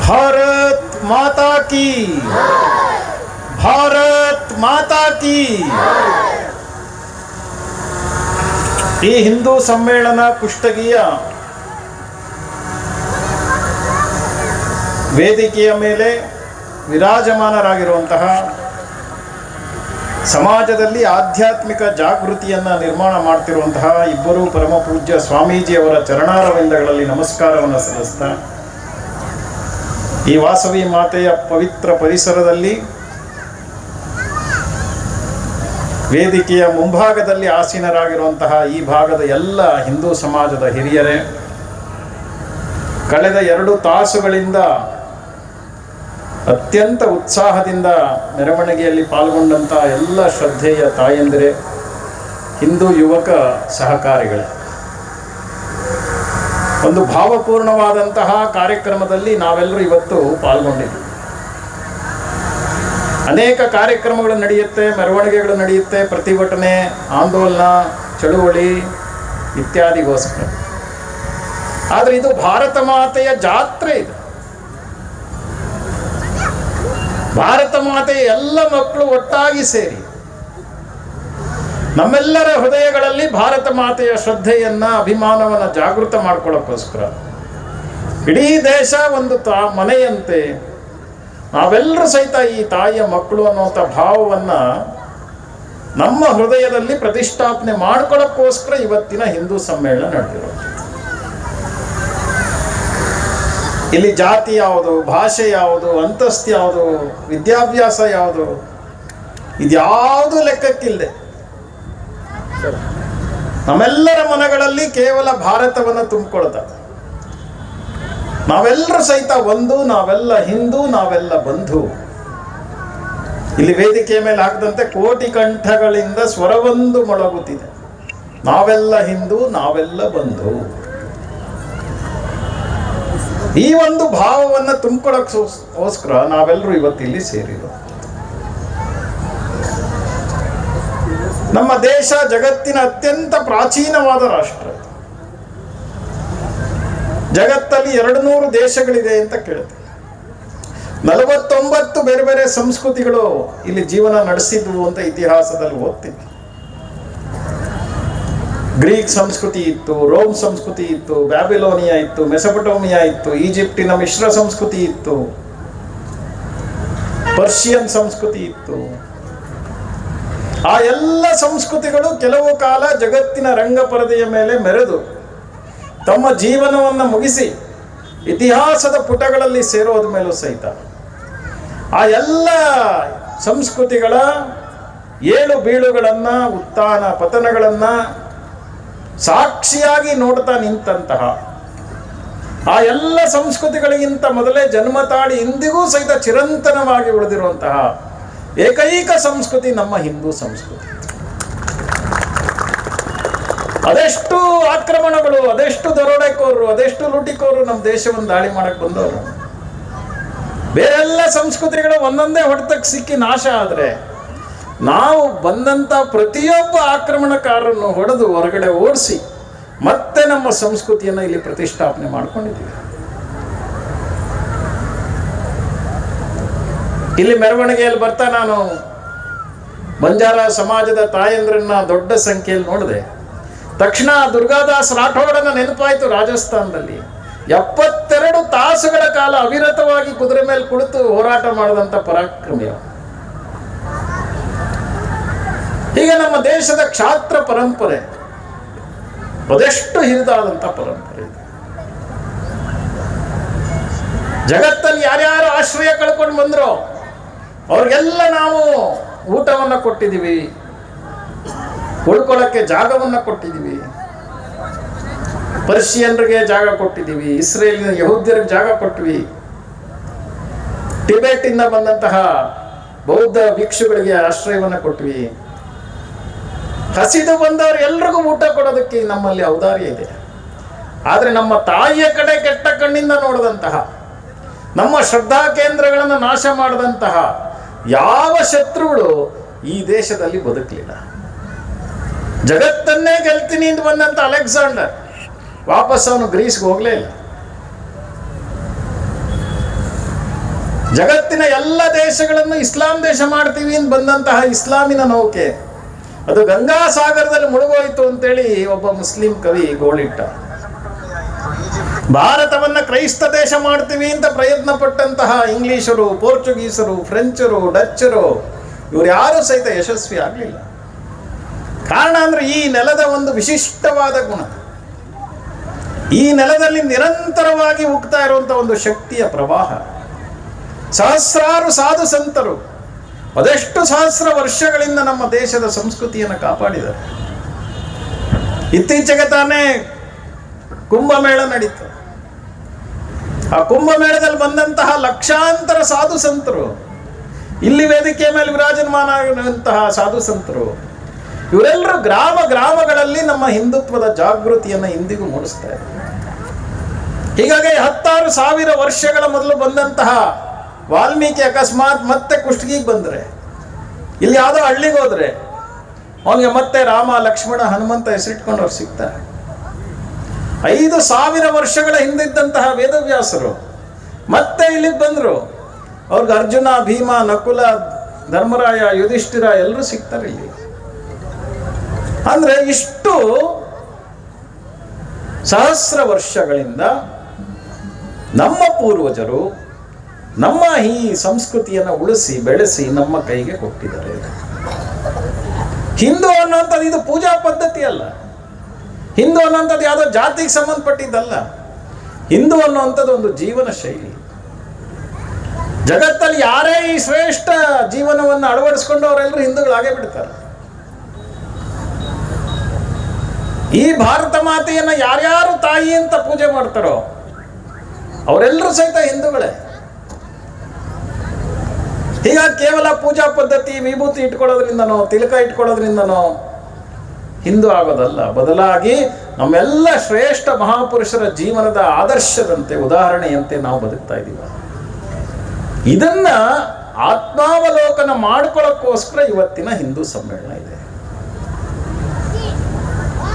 ಭಾರತ್ ಮಾತಾ ಕಿ, ಭಾರತ್ ಮಾತಾ ಕಿ. ಈ ಹಿಂದೂ ಸಮ್ಮೇಳನ ಕುಷ್ಟಗಿಯ ವೇದಿಕೆಯ ಮೇಲೆ ವಿರಾಜಮಾನರಾಗಿರುವಂತಹ ಸಮಾಜದಲ್ಲಿ ಆಧ್ಯಾತ್ಮಿಕ ಜಾಗೃತಿಯನ್ನು ನಿರ್ಮಾಣ ಮಾಡ್ತಿರುವಂತಹ ಇಬ್ಬರು ಪರಮ ಪೂಜ್ಯ ಸ್ವಾಮೀಜಿಯವರ ಚರಣಾರವಿಂದಗಳಲ್ಲಿ ನಮಸ್ಕಾರವನ್ನು ಸಲ್ಲಿಸ್ತಾ, ಈ ವಾಸವಿ ಮಾತೆಯ ಪವಿತ್ರ ಪರಿಸರದಲ್ಲಿ ವೇದಿಕೆಯ ಮುಂಭಾಗದಲ್ಲಿ ಆಸೀನರಾಗಿರುವಂತಹ ಈ ಭಾಗದ ಎಲ್ಲ ಹಿಂದೂ ಸಮಾಜದ ಹಿರಿಯರೇ, ಕಳೆದ 2 ತಾಸುಗಳಿಂದ ಅತ್ಯಂತ ಉತ್ಸಾಹದಿಂದ ಮೆರವಣಿಗೆಯಲ್ಲಿ ಪಾಲ್ಗೊಂಡಂತಹ ಎಲ್ಲ ಶ್ರದ್ಧೆಯ ತಾಯಂದಿರೇ, ಹಿಂದೂ ಯುವಕ ಸಹಕಾರಿಗಳೇ, ಒಂದು ಭಾವಪೂರ್ಣವಾದಂತಹ ಕಾರ್ಯಕ್ರಮದಲ್ಲಿ ನಾವೆಲ್ಲರೂ ಇವತ್ತು ಪಾಲ್ಗೊಂಡಿದ್ದೀವಿ. ಅನೇಕ ಕಾರ್ಯಕ್ರಮಗಳು ನಡೆಯುತ್ತೆ, ಮೆರವಣಿಗೆಗಳು ನಡೆಯುತ್ತೆ, ಪ್ರತಿಭಟನೆ, ಆಂದೋಲನ, ಚಳುವಳಿ ಇತ್ಯಾದಿಗೋಸ್ಕರ. ಆದರೆ ಇದು ಭಾರತ ಮಾತೆಯ ಜಾತ್ರೆ. ಇದು ಭಾರತ ಮಾತೆಯ ಎಲ್ಲ ಮಕ್ಕಳು ಒಟ್ಟಾಗಿ ಸೇರಿ ನಮ್ಮೆಲ್ಲರ ಹೃದಯಗಳಲ್ಲಿ ಭಾರತ ಮಾತೆಯ ಶ್ರದ್ಧೆಯನ್ನ, ಅಭಿಮಾನವನ್ನು ಜಾಗೃತ ಮಾಡ್ಕೊಳ್ಳೋಕ್ಕೋಸ್ಕರ ಇಡೀ ದೇಶ ಒಂದು ಮನೆಯಂತೆ ನಾವೆಲ್ಲರೂ ಸಹಿತ ಈ ತಾಯಿಯ ಮಕ್ಕಳು ಅನ್ನುವಂಥ ಭಾವವನ್ನು ನಮ್ಮ ಹೃದಯದಲ್ಲಿ ಪ್ರತಿಷ್ಠಾಪನೆ ಮಾಡ್ಕೊಳ್ಳೋಕ್ಕೋಸ್ಕರ ಇವತ್ತಿನ ಹಿಂದೂ ಸಮ್ಮೇಳನ ನಡೆದಿರೋದು. ಇಲ್ಲಿ ಜಾತಿ ಯಾವುದು, ಭಾಷೆ ಯಾವುದು, ಅಂತಸ್ತು ಯಾವುದು, ವಿದ್ಯಾಭ್ಯಾಸ ಯಾವುದು, ಇದ್ಯಾವುದು ಲೆಕ್ಕಕ್ಕಿಲ್ಲದೆ ನಮ್ಮೆಲ್ಲರ ಮನಗಳಲ್ಲಿ ಕೇವಲ ಭಾರತವನ್ನು ತುಂಬಿಕೊಳ್ತಾ ನಾವೆಲ್ಲರೂ ಸಹಿತ ಒಂದು, ನಾವೆಲ್ಲ ಹಿಂದೂ, ನಾವೆಲ್ಲ ಬಂಧು. ಇಲ್ಲಿ ವೇದಿಕೆಯ ಮೇಲೆ ಹಾಕಿದಂತೆ ಕೋಟಿ ಕಂಠಗಳಿಂದ ಸ್ವರವೊಂದು ಮೊಳಗುತ್ತಿದೆ, ನಾವೆಲ್ಲ ಹಿಂದೂ, ನಾವೆಲ್ಲ ಬಂಧು. ಈ ಒಂದು ಭಾವವನ್ನು ತುಂಬಿಕೊಳ್ಳೋಕ್ಕೋಸ್ಕರ ನಾವೆಲ್ಲರೂ ಇವತ್ತಿಲ್ಲಿ ಸೇರಿರೋ. ನಮ್ಮ ದೇಶ ಜಗತ್ತಿನ ಅತ್ಯಂತ ಪ್ರಾಚೀನವಾದ ರಾಷ್ಟ್ರ. ಜಗತ್ತಲ್ಲಿ 200 ದೇಶಗಳಿದೆ ಅಂತ ಕೇಳುತ್ತೆ. 49 ಬೇರೆ ಬೇರೆ ಸಂಸ್ಕೃತಿಗಳು ಇಲ್ಲಿ ಜೀವನ ನಡೆಸಿದ್ವು ಅಂತ ಇತಿಹಾಸದಲ್ಲಿ ಓದ್ತೀವಿ. ಗ್ರೀಕ್ ಸಂಸ್ಕೃತಿ ಇತ್ತು, ರೋಮ್ ಸಂಸ್ಕೃತಿ ಇತ್ತು, ಬ್ಯಾಬಿಲೋನಿಯಾ ಇತ್ತು, ಮೆಸೊಪೊಟೋಮಿಯಾ ಇತ್ತು, ಈಜಿಪ್ಟಿನ ಮಿಶ್ರ ಸಂಸ್ಕೃತಿ ಇತ್ತು, ಪರ್ಷಿಯನ್ ಸಂಸ್ಕೃತಿ ಇತ್ತು. ಆ ಎಲ್ಲ ಸಂಸ್ಕೃತಿಗಳು ಕೆಲವು ಕಾಲ ಜಗತ್ತಿನ ರಂಗಪರದೆಯ ಮೇಲೆ ಮೆರೆದು ತಮ್ಮ ಜೀವನವನ್ನು ಮುಗಿಸಿ ಇತಿಹಾಸದ ಪುಟಗಳಲ್ಲಿ ಸೇರೋದ ಮೇಲೂ ಸಹಿತ ಆ ಎಲ್ಲ ಸಂಸ್ಕೃತಿಗಳ ಏಳು ಬೀಳುಗಳನ್ನು, ಉತ್ಥಾನ ಪತನಗಳನ್ನು ಸಾಕ್ಷಿಯಾಗಿ ನೋಡ್ತಾ ನಿಂತಹ ಆ ಎಲ್ಲ ಸಂಸ್ಕೃತಿಗಳಿಗಿಂತ ಮೊದಲೇ ಜನ್ಮ ತಾಳಿ ಇಂದಿಗೂ ಸಹಿತ ಚಿರಂತನವಾಗಿ ಉಳಿದಿರುವಂತಹ ಏಕೈಕ ಸಂಸ್ಕೃತಿ ನಮ್ಮ ಹಿಂದೂ ಸಂಸ್ಕೃತಿ. ಅದೆಷ್ಟು ಆಕ್ರಮಣಗಳು, ಅದೆಷ್ಟು ದರೋಡೆಕೋರರು, ಅದೆಷ್ಟು ಲೂಟಿಕೋರರು ನಮ್ಮ ದೇಶವನ್ನು ದಾಳಿ ಮಾಡಕ್ಕೆ ಬಂದವರು. ಬೇರೆಲ್ಲ ಸಂಸ್ಕೃತಿಗಳು ಒಂದೊಂದೇ ಹೊಡೆತಕ್ಕೆ ಸಿಕ್ಕಿ ನಾಶ ಆದರೆ ನಾವು ಬಂದಂಥ ಪ್ರತಿಯೊಬ್ಬ ಆಕ್ರಮಣಕಾರರನ್ನು ಹೊಡೆದು ಹೊರಗಡೆ ಓಡಿಸಿ ಮತ್ತೆ ನಮ್ಮ ಸಂಸ್ಕೃತಿಯನ್ನು ಇಲ್ಲಿ ಪ್ರತಿಷ್ಠಾಪನೆ ಮಾಡ್ಕೊಂಡಿದ್ದೀವಿ. ಇಲ್ಲಿ ಮೆರವಣಿಗೆಯಲ್ಲಿ ಬರ್ತಾ ನಾನು ಬಂಜಾರ ಸಮಾಜದ ತಾಯಂದ್ರನ್ನ ದೊಡ್ಡ ಸಂಖ್ಯೆಯಲ್ಲಿ ನೋಡಿದೆ. ತಕ್ಷಣ ದುರ್ಗಾದಾಸ್ ರಾಠೋಡನ ನೆನಪಾಯಿತು. ರಾಜಸ್ಥಾನದಲ್ಲಿ 72 ತಾಸುಗಳ ಕಾಲ ಅವಿರತವಾಗಿ ಕುದುರೆ ಮೇಲೆ ಕುಳಿತು ಹೋರಾಟ ಮಾಡಿದಂಥ ಪರಾಕ್ರಮಿಯ. ಹೀಗೆ ನಮ್ಮ ದೇಶದ ಕ್ಷಾತ್ರ ಪರಂಪರೆ ಅದೆಷ್ಟು ಹಿರಿದಾದಂಥ ಪರಂಪರೆ. ಜಗತ್ತಲ್ಲಿ ಯಾರ್ಯಾರು ಆಶ್ರಯ ಕಳ್ಕೊಂಡು ಬಂದ್ರೋ ಅವ್ರಿಗೆಲ್ಲ ನಾವು ಊಟವನ್ನು ಕೊಟ್ಟಿದ್ದೀವಿ, ಉಳ್ಕೊಳ್ಳೋಕ್ಕೆ ಜಾಗವನ್ನು ಕೊಟ್ಟಿದ್ದೀವಿ. ಪರ್ಷಿಯನ್ರಿಗೆ ಜಾಗ ಕೊಟ್ಟಿದ್ದೀವಿ, ಇಸ್ರೇಲಿನ ಯಹೂದ್ಯರಿಗೆ ಜಾಗ ಕೊಟ್ಟಿವಿ, ಟಿಬೆಟಿಂದ ಬಂದಂತಹ ಬೌದ್ಧ ಭಿಕ್ಷುಗಳಿಗೆ ಆಶ್ರಯವನ್ನು ಕೊಟ್ವಿ. ಹಸಿದು ಬಂದವರು ಎಲ್ರಿಗೂ ಊಟ ಕೊಡೋದಕ್ಕೆ ನಮ್ಮಲ್ಲಿ ಔದಾರ್ಯ ಇದೆ. ಆದರೆ ನಮ್ಮ ತಾಯಿಯ ಕಡೆ ಕೆಟ್ಟ ಕಣ್ಣಿಂದ ನೋಡಿದಂತಹ, ನಮ್ಮ ಶ್ರದ್ಧಾ ಕೇಂದ್ರಗಳನ್ನು ನಾಶ ಮಾಡಿದಂತಹ ಯಾವ ಶತ್ರುಗಳು ಈ ದೇಶದಲ್ಲಿ ಬದುಕಲಿಲ್ಲ. ಜಗತ್ತನ್ನೇ ಗೆಲ್ತೀನಿ ಅಂತ ಬಂದಂಥ ಅಲೆಕ್ಸಾಂಡರ್ ವಾಪಸ್ ಅವನು ಗ್ರೀಸ್ಗೆ ಹೋಗಲೇ ಇಲ್ಲ. ಜಗತ್ತಿನ ಎಲ್ಲ ದೇಶಗಳನ್ನು ಇಸ್ಲಾಂ ದೇಶ ಮಾಡ್ತೀವಿ ಅಂತ ಬಂದಂತಹ ಇಸ್ಲಾಮಿನ ನೌಕೆ ಅದು ಗಂಗಾ ಸಾಗರದಲ್ಲಿ ಮುಳುಗೋಯ್ತು ಅಂತೇಳಿ ಒಬ್ಬ ಮುಸ್ಲಿಂ ಕವಿ ಗೋಳಿಟ್ಟ. ಭಾರತವನ್ನ ಕ್ರೈಸ್ತ ದೇಶ ಮಾಡ್ತೀವಿ ಅಂತ ಪ್ರಯತ್ನ ಪಟ್ಟಂತಹ ಇಂಗ್ಲಿಷರು, ಪೋರ್ಚುಗೀಸರು, ಫ್ರೆಂಚರು, ಡಚ್ಚರು ಇವರು ಯಾರೂ ಸಹಿತ ಯಶಸ್ವಿ ಆಗಲಿಲ್ಲ. ಕಾರಣ ಅಂದ್ರೆ ಈ ನೆಲದ ಒಂದು ವಿಶಿಷ್ಟವಾದ ಗುಣ, ಈ ನೆಲದಲ್ಲಿ ನಿರಂತರವಾಗಿ ಉಗ್ತಾ ಇರುವಂತಹ ಒಂದು ಶಕ್ತಿಯ ಪ್ರವಾಹ. ಸಹಸ್ರಾರು ಸಾಧು ಸಂತರು ಅದೆಷ್ಟು ಸಹಸ್ರ ವರ್ಷಗಳಿಂದ ನಮ್ಮ ದೇಶದ ಸಂಸ್ಕೃತಿಯನ್ನು ಕಾಪಾಡಿದರು. ಇತ್ತೀಚೆಗೆ ತಾನೇ ಕುಂಭಮೇಳ ನಡೀತು. ಆ ಕುಂಭಮೇಳದಲ್ಲಿ ಬಂದಂತಹ ಲಕ್ಷಾಂತರ ಸಾಧು ಸಂತರು, ಇಲ್ಲಿ ವೇದಿಕೆ ಮೇಲೆ ವಿರಾಜಮಾನಂತಹ ಸಾಧು ಸಂತರು, ಇವರೆಲ್ಲರೂ ಗ್ರಾಮ ಗ್ರಾಮಗಳಲ್ಲಿ ನಮ್ಮ ಹಿಂದುತ್ವದ ಜಾಗೃತಿಯನ್ನು ಇಂದಿಗೂ ಮೂಡಿಸ್ತಾ ಇದ್ದಾರೆ. ಹೀಗಾಗಿ 10,000 ವರ್ಷಗಳ ಮೊದಲು ಬಂದಂತಹ ವಾಲ್ಮೀಕಿ ಅಕಸ್ಮಾತ್ ಮತ್ತೆ ಕುಷ್ಟಗಿಗೆ ಬಂದರೆ, ಇಲ್ಲಿ ಯಾವುದೋ ಹಳ್ಳಿಗೆ ಹೋದ್ರೆ ಅವನಿಗೆ ಮತ್ತೆ ರಾಮ, ಲಕ್ಷ್ಮಣ, ಹನುಮಂತ ಹೆಸರಿಟ್ಕೊಂಡು ಅವ್ರು ಸಿಗ್ತಾರೆ. 5,000 ವರ್ಷಗಳ ಹಿಂದಿದ್ದಂತಹ ವೇದವ್ಯಾಸರು ಮತ್ತೆ ಇಲ್ಲಿಗೆ ಬಂದರು. ಅವ್ರಿಗೆ ಅರ್ಜುನ, ಭೀಮ, ನಕುಲ, ಧರ್ಮರಾಯ, ಯುಧಿಷ್ಠಿರ ಎಲ್ಲರೂ ಸಿಗ್ತಾರೆ ಇಲ್ಲಿ. ಅಂದ್ರೆ ಇಷ್ಟು ಸಹಸ್ರ ವರ್ಷಗಳಿಂದ ನಮ್ಮ ಪೂರ್ವಜರು ನಮ್ಮ ಈ ಸಂಸ್ಕೃತಿಯನ್ನು ಉಳಿಸಿ ಬೆಳೆಸಿ ನಮ್ಮ ಕೈಗೆ ಕೊಟ್ಟಿದ್ದಾರೆ. ಹಿಂದೂ ಅನ್ನುವಂಥದ್ದು ಇದು ಪೂಜಾ ಪದ್ಧತಿ ಅಲ್ಲ. ಹಿಂದೂ ಅನ್ನುವಂಥದ್ದು ಯಾವುದೋ ಜಾತಿಗೆ ಸಂಬಂಧಪಟ್ಟಿದ್ದಲ್ಲ. ಹಿಂದೂ ಅನ್ನುವಂಥದ್ದು ಒಂದು ಜೀವನ ಶೈಲಿ. ಜಗತ್ತಲ್ಲಿ ಯಾರೇ ಈ ಶ್ರೇಷ್ಠ ಜೀವನವನ್ನು ಅಳವಡಿಸ್ಕೊಂಡು ಅವರೆಲ್ಲರೂ ಹಿಂದೂಗಳಾಗೇ ಬಿಡ್ತಾರೆ. ಈ ಭಾರತ ಮಾತೆಯನ್ನು ಯಾರ್ಯಾರು ತಾಯಿ ಅಂತ ಪೂಜೆ ಮಾಡ್ತಾರೋ ಅವರೆಲ್ಲರೂ ಸಹಿತ ಹಿಂದೂಗಳೇ. ಹೀಗಾಗಿ ಕೇವಲ ಪೂಜಾ ಪದ್ಧತಿ, ವಿಭೂತಿ ಇಟ್ಕೊಳ್ಳೋದ್ರಿಂದನೋ, ತಿಲಕ ಇಟ್ಕೊಳ್ಳೋದ್ರಿಂದನೋ ಹಿಂದೂ ಆಗೋದಲ್ಲ. ಬದಲಾಗಿ ನಮ್ಮೆಲ್ಲ ಶ್ರೇಷ್ಠ ಮಹಾಪುರುಷರ ಜೀವನದ ಆದರ್ಶದಂತೆ, ಉದಾಹರಣೆಯಂತೆ ನಾವು ಬದುಕ್ತಾ ಇದ್ದೀವಿ. ಇದನ್ನ ಆತ್ಮಾವಲೋಕನ ಮಾಡ್ಕೊಳ್ಳೋಕ್ಕೋಸ್ಕರ ಇವತ್ತಿನ ಹಿಂದೂ ಸಮ್ಮೇಳನ ಇದೆ.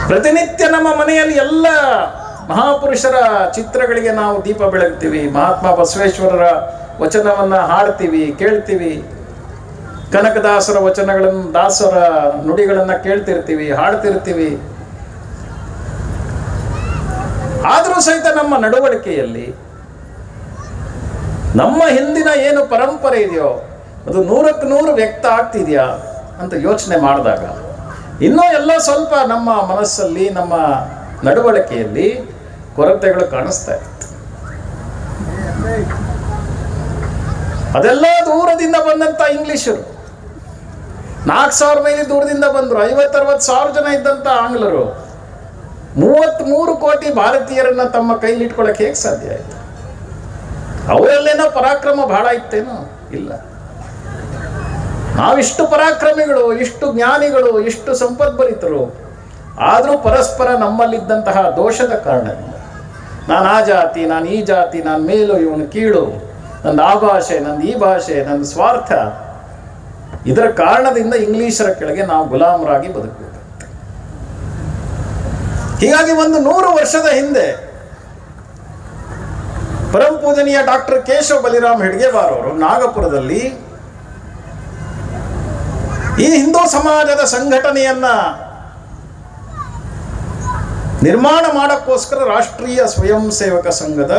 ಪ್ರತಿನಿತ್ಯ ನಮ್ಮ ಮನೆಯಲ್ಲಿ ಎಲ್ಲ ಮಹಾಪುರುಷರ ಚಿತ್ರಗಳಿಗೆ ನಾವು ದೀಪ ಬೆಳಗ್ತೀವಿ. ಮಹಾತ್ಮ ಬಸವೇಶ್ವರರ ವಚನವನ್ನ ಹಾಡ್ತೀವಿ, ಕೇಳ್ತೀವಿ. ಕನಕದಾಸರ ವಚನಗಳನ್ನು, ದಾಸರ ನುಡಿಗಳನ್ನ ಕೇಳ್ತಿರ್ತೀವಿ, ಹಾಡ್ತಿರ್ತೀವಿ. ಆದರೂ ಸಹಿತ ನಮ್ಮ ನಡವಳಿಕೆಯಲ್ಲಿ ನಮ್ಮ ಹಿಂದಿನ ಏನು ಪರಂಪರೆ ಇದೆಯೋ ಅದು 100ಕ್ಕೆ 100 ವ್ಯಕ್ತ ಆಗ್ತಿದೆಯಾ ಅಂತ ಯೋಚನೆ ಮಾಡಿದಾಗ ಇನ್ನೂ ಎಲ್ಲ ಸ್ವಲ್ಪ ನಮ್ಮ ಮನಸ್ಸಲ್ಲಿ, ನಮ್ಮ ನಡವಳಿಕೆಯಲ್ಲಿ ಕೊರತೆಗಳು ಕಾಣಿಸ್ತಾ ಇತ್ತು. ಅದೆಲ್ಲ ದೂರದಿಂದ ಬಂದಂತ ಇಂಗ್ಲಿಷರು 4,000 ಮೈಲಿ ದೂರದಿಂದ ಬಂದರು. 50-60 ಸಾವಿರ ಜನ ಇದ್ದಂತ ಆಂಗ್ಲರು 33 ಕೋಟಿ ಭಾರತೀಯರನ್ನ ತಮ್ಮ ಕೈಲಿಟ್ಕೊಳ್ಳಕ್ಕೆ ಹೇಗೆ ಸಾಧ್ಯ ಆಯ್ತು? ಅವರಲ್ಲೇನೋ ಪರಾಕ್ರಮ ಬಹಳ ಇತ್ತೇನೋ? ಇಲ್ಲ. ನಾವಿಷ್ಟು ಪರಾಕ್ರಮಿಗಳು, ಇಷ್ಟು ಜ್ಞಾನಿಗಳು, ಇಷ್ಟು ಸಂಪದ್ಭರಿತರು, ಆದರೂ ಪರಸ್ಪರ ನಮ್ಮಲ್ಲಿದ್ದಂತಹ ದೋಷದ ಕಾರಣದಿಂದ ನಾನು ಆ ಜಾತಿ, ನಾನು ಈ ಜಾತಿ, ನಾನು ಮೇಲು, ಇವನು ಕೀಳು, ನಂದು ಆ ಭಾಷೆ, ನಂದು ಈ ಭಾಷೆ, ನನ್ನ ಸ್ವಾರ್ಥ, ಇದರ ಕಾರಣದಿಂದ ಇಂಗ್ಲಿಷರ ಕೆಳಗೆ ನಾವು ಗುಲಾಮರಾಗಿ ಬದುಕಬೇಕು. ಹೀಗಾಗಿ ಒಂದು 100 ವರ್ಷದ ಹಿಂದೆ ಪರಂ ಪೂಜನೀಯ ಡಾಕ್ಟರ್ ಕೇಶವ ಬಲಿರಾಮ್ ಹೆಡ್ಗೇವಾರ್ ಅವರು ನಾಗಪುರದಲ್ಲಿ ಈ ಹಿಂದೂ ಸಮಾಜದ ಸಂಘಟನೆಯನ್ನ ನಿರ್ಮಾಣ ಮಾಡೋಕ್ಕೋಸ್ಕರ ರಾಷ್ಟ್ರೀಯ ಸ್ವಯಂ ಸೇವಕ ಸಂಘದ